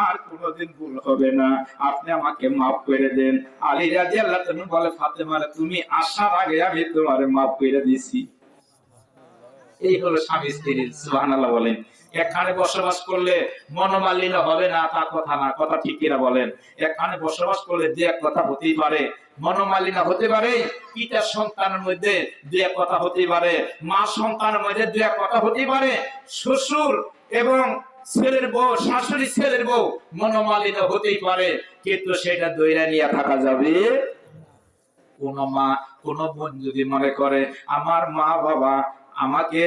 আর কোনদিন ভুল হবে না, আপনি আমাকে মাফ করে দেন। আলী রাদিয়াল্লাহু তাআলা বলে ফাতেমা তুমি আসার আগে আমি তোমারে মাফ করে দিয়েছি। এই হলো স্বামী স্ত্রীর। সুবহানাল্লাহ বলেন। এখানে বসবাস করলে মনোমালিন্য হবে না তা কথা না, কথা ঠিক কিনা বলেন? এখানে বসবাস করলে দুই এক কথা হতেই পারে, মনোমালিন্য হতে পারে, পিতা সন্তানের মধ্যে দুই এক কথা হতেই পারে, মা সন্তানের মধ্যে দুই এক কথা হতেই পারে, শ্বশুর এবং ছেলের বউ শাশুড়ি ছেলের বউ মনোমালিন্য হতেই পারে, কিন্তু সেটা দইরা নিয়ে থাকা যাবে। কোন মা কোন বোন যদি মনে করে আমার মা বাবা আমাকে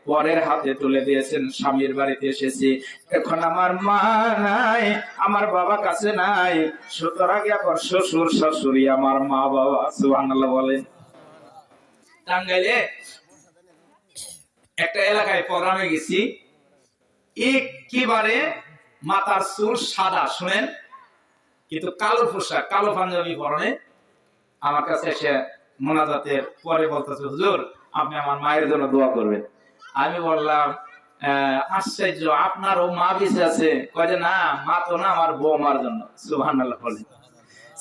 পরের হাতে তুলে দিয়েছেন, স্বামীর বাড়িতে এসেছি, এখন আমার মা নাই আমার বাবা কাছে নাই, সুতরাং এখন শ্বশুর শাশুড়ি আমার মা বাবা। সুবহানাল্লাহ বলেন। টাঙ্গাইলে একটা এলাকায় প্রোগ্রামে গেছি, একেবারে মাথার চুল সাদা শুনেন, কিন্তু কালো পোশাক কালো পাঞ্জাবি পরনে আমার কাছে এসে মোনাজাতের পরে বলতেছে হুজুর আপনি আমার মায়ের জন্য দোয়া করবেন। আমি বললাম আশ্চর্য আপনারও মা বেঁচে আছে? কয় যে না মা তো না, আমার বৌমার জন্য। সুবহানাল্লাহ বলেন।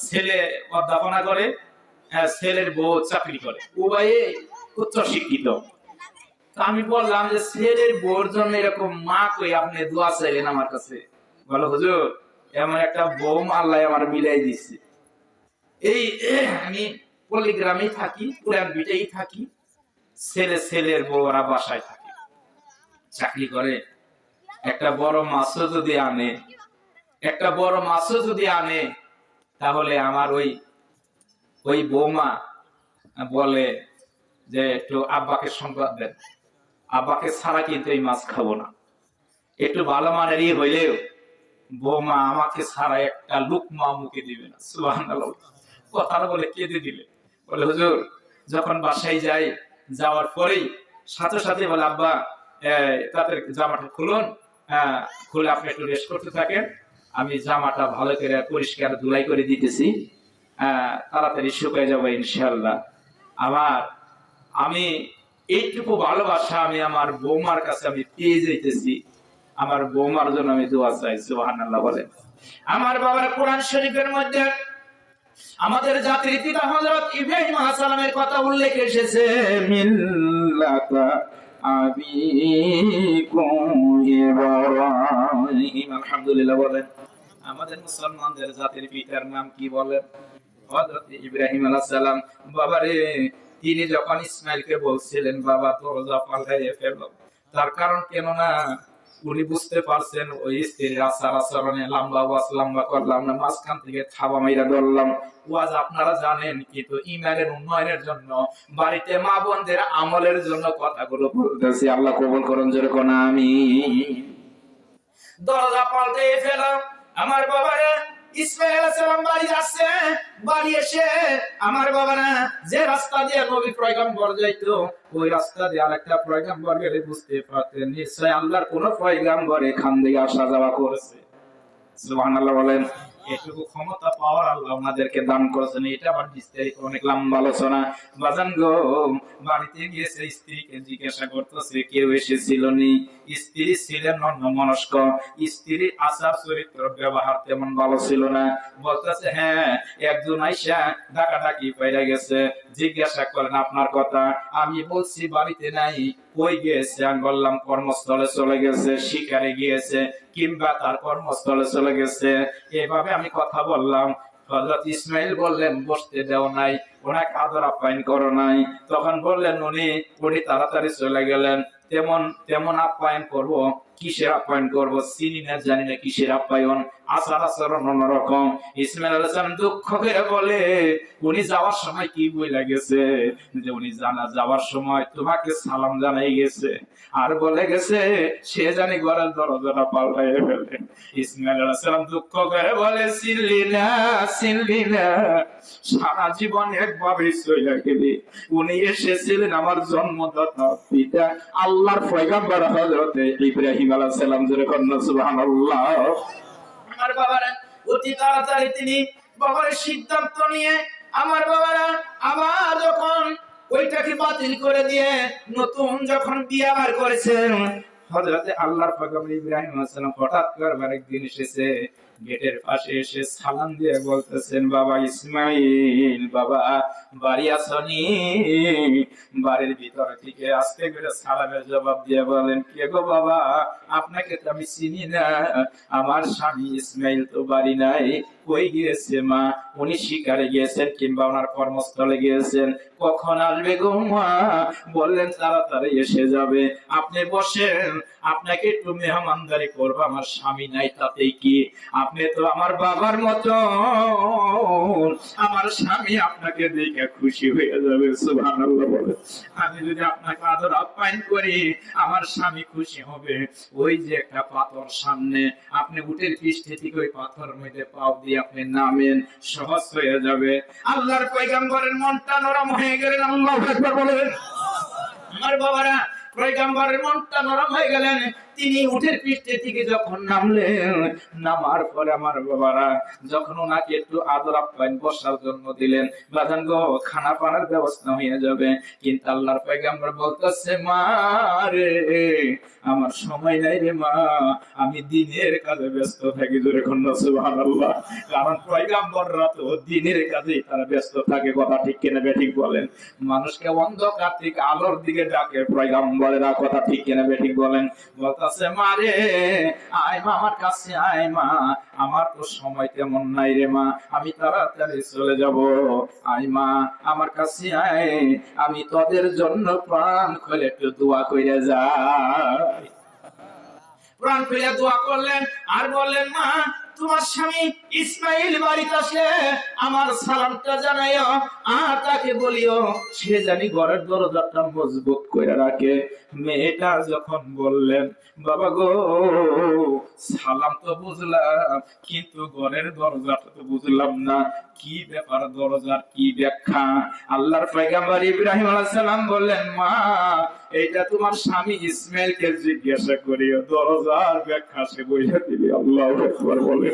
ছেলে অধ্যাপনা করে, ছেলের বউ চাকরি করে, উভয়ে উচ্চ শিক্ষিত। আমি বললাম যে ছেলের বউর জন্য এরকম মা কই আপনি দোয়া চাইলেন আমার কাছে? বলো হুজুর এমন একটা বউ আল্লাহ আমার মিলাই দিচ্ছে। এই আমি পল্লীগ্রামে থাকি, পুরান বিটেই থাকি, ছেলের বউরা বাসায় থাকে, চাকরি করে। একটা বড় মাছও যদি আনে, একটা বড় মাছও যদি আনে, তাহলে আমার ওই বৌমা বলে যে একটু আব্বাকে সংবাদ দেন, আব্বাকে ছাড়া কিন্তু এই মাছ খাবো না। একটু ভালো মানেরই হইলেও বৌমা আমাকে ছাড়া একটা লুকমা মুখে দিবে না। সুবহানাল্লাহ। কথাটা বলে কেঁদে দিলে। বলে হুজুর যখন বাসায় যাই, যাওয়ার পরেই সাথে সাথে বলে আব্বা তাদের জামাটা খুলুন, খুলে আপনি একটু রেস্ট করতে থাকেন, আমি জামাটা ভালো করে পরিষ্কার ধুলাই করে দিতেছি, তাড়াতাড়ি শুকিয়ে যাবো ইনশাআল্লাহ। আমি এইটুকু ভালোবাসা আমি আমার বৌমার কাছে আমি পেয়ে যাইতেছি, আমার বৌমার জন্য আমি দোয়া চাই। সুবহানাল্লাহ বলেন। আমার বাবার কোরআন শরীফের মধ্যে আমাদের জাতির পিতা হযরত ইব্রাহিম আলাইহিস সালামের কথা উল্লেখ এসেছে, মিল্লাতা আবিকুম ইব্রাহিম। আলহামদুলিল্লাহ বলেন। আমাদের মুসলমানদের জাতির পিতার নাম কি বলেন? হযরত ইব্রাহিম আলাইহিস সালাম। বাবারে তিনি যখন ইসমাইলকে বলছিলেন বাবা দরজা পাল্টাইয়ে ফেলো, তার কারণ কেন না উনি বুঝতে পারছেন ওই স্ত্রীর আচার আচরণে লম্বা করলাম না, মাঝখান থেকে থাবা মাইরা ধরলাম। ওয়াজ আপনারা জানেন, কিন্তু ইমানের উন্নয়নের জন্য বাড়িতে মা বোনদের আমলের জন্য কথাগুলো বলতেছি। আল্লাহ কবুল করুন, যেরকম আমিন। দরজা পাল্টাইয়ে ফেলো। আমার বাবারে ইসমাইল আলাইহিস সালাম বাড়ি যাচ্ছে, বাড়ি এসে আমার বাবারা যে রাস্তা দিয়ে নবী পয়গম্বর যাইতো ওই রাস্তা দিয়ে আরেকটা পয়গম্বর গেলে বুঝতে পারতেন নিশ্চয় আল্লাহর কোন পয়গম্বর এখান দিয়ে আসা যাওয়া করেছে। সুবহানাল্লাহ বলেন। এটুকু ক্ষমতা পাওয়ার আল্লাহ আমাদেরকে দান করেছেন। এটা আবার বিস্তারিত অনেক লম্বা আলোচনা। বাজান গো বাড়িতে গিয়েছে, স্ত্রীকে জিজ্ঞাসা করতেছে কেউ এসেছিল নি? স্ত্রী ছিলেন অন্যমনস্ক, স্ত্রীর আচার চরিত্র ব্যবহার তেমন ভালো ছিল না। বলতেছে হ্যাঁ একজন আইসা ডাকাডাকি পাইরা গেছে, জিজ্ঞাসা করেন আপনার কথা, আমি বলছি বাড়িতে নাই, কই গিয়েছে? আমি বললাম কর্মস্থলে চলে গেছে, শিকারে গিয়েছে, কিংবা তার কর্মস্থলে চলে গেছে। এভাবে আমি কথা বললাম। হযরত ইসমাইল বললেন বসতে দেও নাই, ওনাকে আদর আপ্যায়ন করো নাই। তখন বললেন উনি তাড়াতাড়ি চলে গেলেন। তেমন তেমন আপ্যায়ন করব, কিসের আপ্যায়ন করব চিনি না জানি না কিসের আপ্যায়ন, আচার আচরণ অন্যরকম। ইসমাইল আলাইহিস সালাম দুঃখ করে বলে উনি যাওয়ার সময় কি বলে গেছে, যে উনি যাওয়ার সময় তোমাকে সালাম জানাই গেছে, আর বলে গেছে সে জানি ঘরের দরজাটা পাল্টাইয়ে ফেলে। ইসমাইল আলাইহিস সালাম দুঃখ করে বলে চিনলি না, সারা জীবন একভাবেই চলে গেলি। উনি এসেছিলেন আমার জন্মদাতা পিতা আল্লাহর পয়গম্বর হযরত ইব্রাহিম আলাইহিস সালাম। জোরে কন্না সুবহানাল্লাহ। আমার বাবারা অতি তাড়াতাড়ি তিনি বাবার সিদ্ধান্ত নিয়ে আমার বাবারা আবার যখন ওইটাকে বাতিল করে দিয়ে নতুন যখন বিয়ে আবার করেছেন, হযরত আল্লাহর পয়গম্বর ইব্রাহিম আলাইহিস সালাম হঠাৎ করে একদিন এসেছে, গেটের পাশে এসে সালাম দিয়ে বলতেছেন বাবা ইসমাইল, বাবা বাড়ি আসনি? বাড়ির ভিতর থেকে আস্তে করে সালামের জবাব দিয়ে বলেন কে গো বাবা, আপনাকে তো আমি চিনি না, আমার স্বামী ইসমাইল তো বাড়ি নাই, কই গিয়েছে মা? উনি শিকারে গিয়েছেন কিংবা ওনার কর্মস্থলে গিয়েছেন, কখন আসবে গো মা? বললেন তাড়াতাড়ি এসে যাবে, আপনি বসেন, আপনাকে একটু মেহমানদারি করবো, আমার স্বামী নাই তাতেই কি, আপনি তো আমার বাবার মতো, আমার স্বামী আপনাকে দেখে খুশি হয়ে যাবে। সুবহানাল্লাহ বলে, আমি যদি আপনাকে আদর আপ্যায়ন করি আমার স্বামী খুশি হবে। ওই যে একটা পাথর সামনে, আপনি উটের পৃষ্ঠে থেকে ওই পাথরের মধ্যে পাও দিয়ে আপনি নামেন, সহজ হয়ে যাবে। আল্লাহর পয়গম্বরের মনটা নরম হয়ে গেলেন। আল্লাহু আকবার বলেন। আমার বাবারা পয়গম্বরের মনটা নরম হয়ে গেলেন, তিনি উটের পৃষ্ঠে থেকে যখন নামলেন, নামার পরে আমার বাবারা যখন ওনাকে একটু আদর আপ্যায়ন বসার জন্য দিলেন, বাজান গো খানা পানার ব্যবস্থা হয়ে যাবে, কিন্তু আল্লাহর পয়গম্বর বলতেছে মা রে আমার সময় নাই রে মা, আমি দিনের কাজে ব্যস্ত থাকি। জোরে কন্না সুবহানাল্লাহ। কারণ পয়গম্বররা তো দিনের কাজে তারা ব্যস্ত থাকে, কথা ঠিক কিনা বেঠিক বলেন? মানুষকে অন্ধকার থেকে আলোর দিকে ডাকে পয়গম্বরেরা, কথা ঠিক কিনা বেঠিক বলেন? বলতেছে মা রে আয় মা আমার কাছে আয় মা, আমার তো সময় তেমন নাই রে মা, আমি তাড়াতাড়ি চলে যাব, আয় মা আমার কাছে আয়, আমি তোদের জন্য প্রাণ খুলে একটু দোয়া কইরা যাই। প্রাণ খুলে দোয়া করলেন আর বললেন মা তোমার স্বামী ইসমাইল বাড়িতে আসলে আমার সালামটা জানাইও, আর তাকে বলিও সে জানি ঘরের দরজাটা মজবুত করে রাখে। মেয়েটা যখন বললেন বাবা গো সালাম তো বুঝলাম কিন্তু ঘরের দরজাটা তো বুঝলাম না, কি ব্যাপার, দরজার কি ব্যাখ্যা? আল্লাহর পয়গম্বর ইব্রাহিম আলাইহিস সালাম বললেন মা এটা তোমার স্বামী ইসমাইলকে জিজ্ঞাসা করিও, দরজার ব্যাখ্যা সে বইলে দিবে। আল্লাহু আকবার বলে,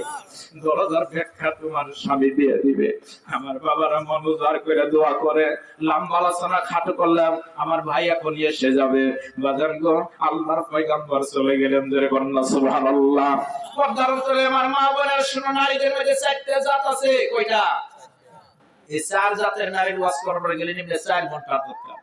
দরজার ব্যাখ্যা তোমার স্বামী দিয়ে দিবে। আমার বাবারা মনোজার করে দোয়া করে লম্বা আলোচনা খাটো করলাম, আমার ভাই এখন এসে যাবে। বাজার গো আল্লাহর পয়গম্বর চলে গেলেন। জোরে কন্না সুবহানাল্লাহ। পর্দার অন্তরে আমার মা বোনেরা শুনো, নারীদের মধ্যে 4টা জাত আছে। কয়টা? এই 4 জাতের নারীর ওয়াজ করবার গেলে নিম্নে 4 ঘন্টা দরকার,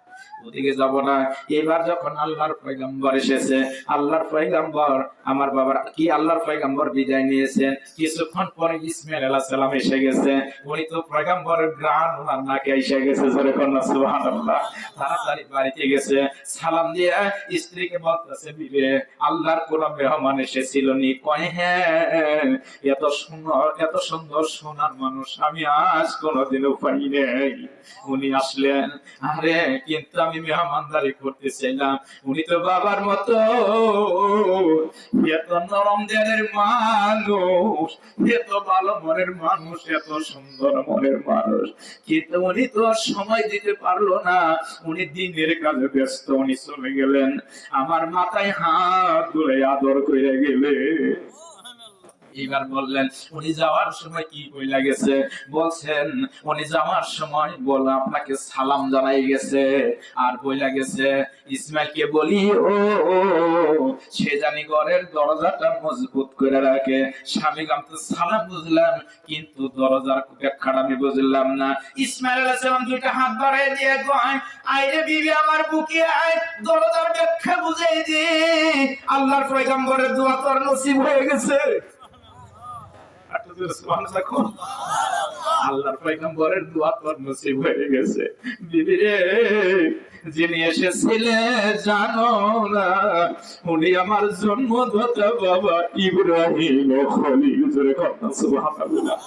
ওদিকে যাব না। এবার যখন আল্লাহর পয়গম্বর এসেছে, আল্লাহর পয়গম্বর আমার বাবার কি আল্লাহর পয়গম্বর বিদায় নিয়েছেন, কিছুক্ষণ পরে ইসমাইল আলাইহিস সালাম এসে গেছে। উনি তো পয়গম্বরের গ্রান ওনার নাকে এসে গেছে। জোরে কন্না সুবহানাল্লাহ। তাড়াতাড়ি বাড়িতে গেছে, সালাম দিয়ে স্ত্রীকে বলতেছে বিবে আল্লাহর কোন মেহমান এসেছিল নি? কয় হ্যাঁ, এত সুন্দর সোনার মানুষ আমি আজ কোনোদিনও পাই নাই। উনি আসলেন, আরে কিন্তু আমি মেহমানদারি করতে চাইলাম, উনি তো বাবার মতো এত নরম দেহের মানুষ, এত ভালো মনের মানুষ, এত সুন্দর মনের মানুষ, কিন্তু উনি তো সময় দিতে পারলো না, উনি দিনের কাজে ব্যস্ত, উনি চলে গেলেন। আমার মাথায় হাত তুলে আদর করে গেলে। এবার বললেন উনি যাওয়ার সময় কি বইলা গেছে? বলছেন উনি যাওয়ার সময় বল আপনাকে সালাম জানাই গেছে, আর বইলা গেছে ইসমাইলকে বলি ও সে জানি ঘরের দরজাটা মজবুত করে রাখে। স্বামী গাম তো সালাম বুঝলাম কিন্তু দরজার ব্যাখ্যাটা আমি বুঝলাম না। ইসমাইল আলাইহিস সালাম দুইটা হাত বাড়ায় দিয়ে কয় আইরে বিবি আমার বুকে আয়, দরজার ব্যাখ্যা বুঝাই দি। আল্লাহর পয়গম্বরের দোয়া তোর নসিব হয়ে গেছে। আল্লাহর পয়গম্বরের দোয়া তোর নসিব হয়ে গেছে। বিবি রে, যিনি এসেছিলেন জানো না, উনি আমার জন্মদাতা বাবা ইব্রাহিম খলিল। জোরে কথা সুবহানাল্লাহ।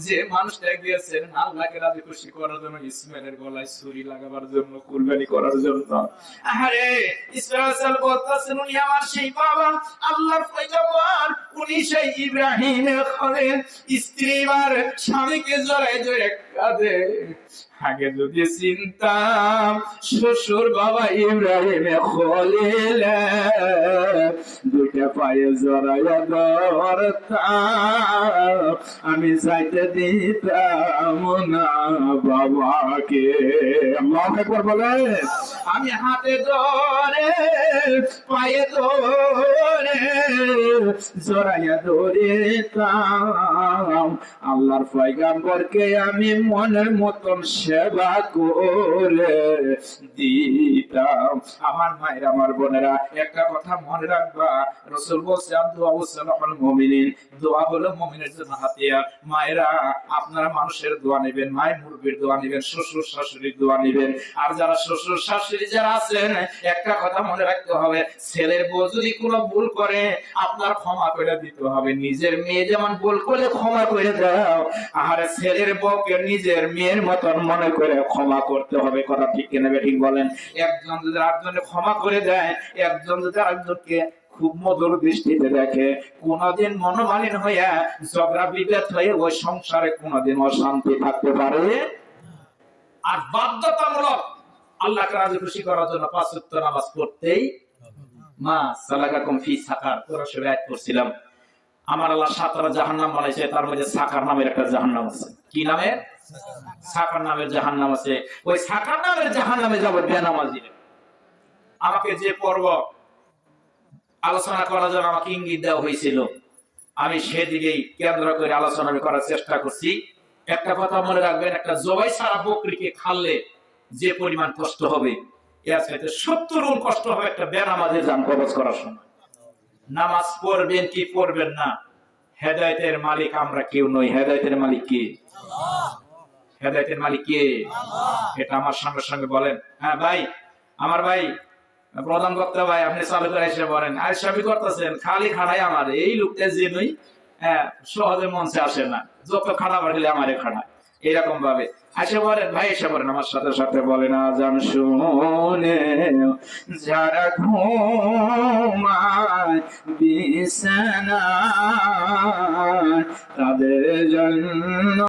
যে মানুষটা গিয়েছেন আল্লাহকে রাজি খুশি করার জন্য, ইসমাইলের গলায় ছুরি লাগাবার জন্য, কুরবানি করার জন্য। আরে ইসমাইল বলতেছেন উনি আমার সেই বাবা আল্লাহর পয়গম্বর, উনি সেই ইব্রাহিমের খলিল। স্ত্রী আর স্বামীকে জড়ায় জড়ায় কাঁদে। আগে যদি চিন্তাম শ্বশুর বাবা ইব্রাহিমের খলিল, দুইটা পায়ে জড়াইয়া ধরতাম, আমি যাইতে দিতাম না বাবাকে। আল্লাহু আকবার বলে। আমি হাতে ধরে পায়ে ধরে জড়াইয়া ধরিতাম, আল্লাহর পয়গম্বরকে আমি মনের মতন সেবা করে দিতাম। আমার মায়ের, আমার বোনেরা, একটা কথা মনে রাখবা, রাসূল বলেছেন দোয়া ওয়াসালামুল মুমিনিন, দোয়া হলো মুমিনের জন্য হাতিয়ার। মায়েরা, আপনারা মানুষের দোয়া নেবেন, মায়ের মুরব্বির দোয়া নেবেন, শ্বশুর শাশুড়ির দোয়া নেবেন। আর যারা শ্বশুর শাশুড়ি যারা আছেন, একটা কথা মনে রাখতে হবে, ছেলের বউ যদি কোনো ভুল করে আপনার ক্ষমা করে দিতে হবে। নিজের মেয়ে যেমন ভুল করলে ক্ষমা করে দাও, আর ছেলের বউকে নিজের মেয়ের মতন মনে করে ক্ষমা করতে হবে। কথা ঠিক কিনা ঠিক বলেন? একজন যদি আরেকজনকে ক্ষমা করে দেয়, একজন যদি আরেকজনকে খুব মধুর দৃষ্টিতে দেখে, কোনদিন মনোমালিন হইয়া ঝগড়া বিভেদ হয়ে ওই সংসারে কোনদিন অশান্তি থাকতে পারে। আর বাধ্যতামূলক আল্লাহকে রাজি খুশি করার জন্য 5 ওয়াক্ত নামাজ পড়তেই। মা সালাকাকুম ফি সাকার, কোরআনে আয়াত পড়ছিলাম। আমার আল্লাহ 7টা জাহান্নাম বানাইছে, তার মধ্যে সাকার নামের একটা জাহান্নাম আছে। কি নামে? সাকার নামের জাহান্নাম আছে। ওই সাকার নামের জাহান্নামে যাব বেনামাজি। আমাকে যে পর্ব আলোচনা করার জন্য আমাকে ইঙ্গিত দেওয়া হয়েছিল, আমি সেদিকেই কেন্দ্র করে আলোচনা করার চেষ্টা করছি। একটা কথা মনে রাখবেন, একটা জবাই ছাড়া বকরিকে খাললে যে পরিমাণ কষ্ট হবে, এর চাইতে 70 গুণ কষ্ট হবে একটা বেনামাজের জান কবজ করার সময়। নামাজ পড়বেন কি পড়বেন না, হেদায়েতের মালিক আমরা কেউ নই। হেদায়েতের মালিক কে? আল্লাহ। হেদায়েতের মালিক কে? আল্লাহ। এটা আমার সঙ্গে সঙ্গে বলেন। হ্যাঁ ভাই, আমার ভাই প্রধান বক্তা ভাই, আপনি চালু করে এসে বলেন, আর সবই করতেছেন খালি খাড়াই আমার এই লোকটা যে নই, হ্যাঁ সহজে মঞ্চে আসে না, যত খাড়া বাড়লে আমারে খাড়ায়, এরকম ভাবে আসে বলেন। ভাই এসে বলেন আমার সাথে সাথে বলেন, আজান শুনে যারা ঘুমায় বিছানায় তাদের জন্য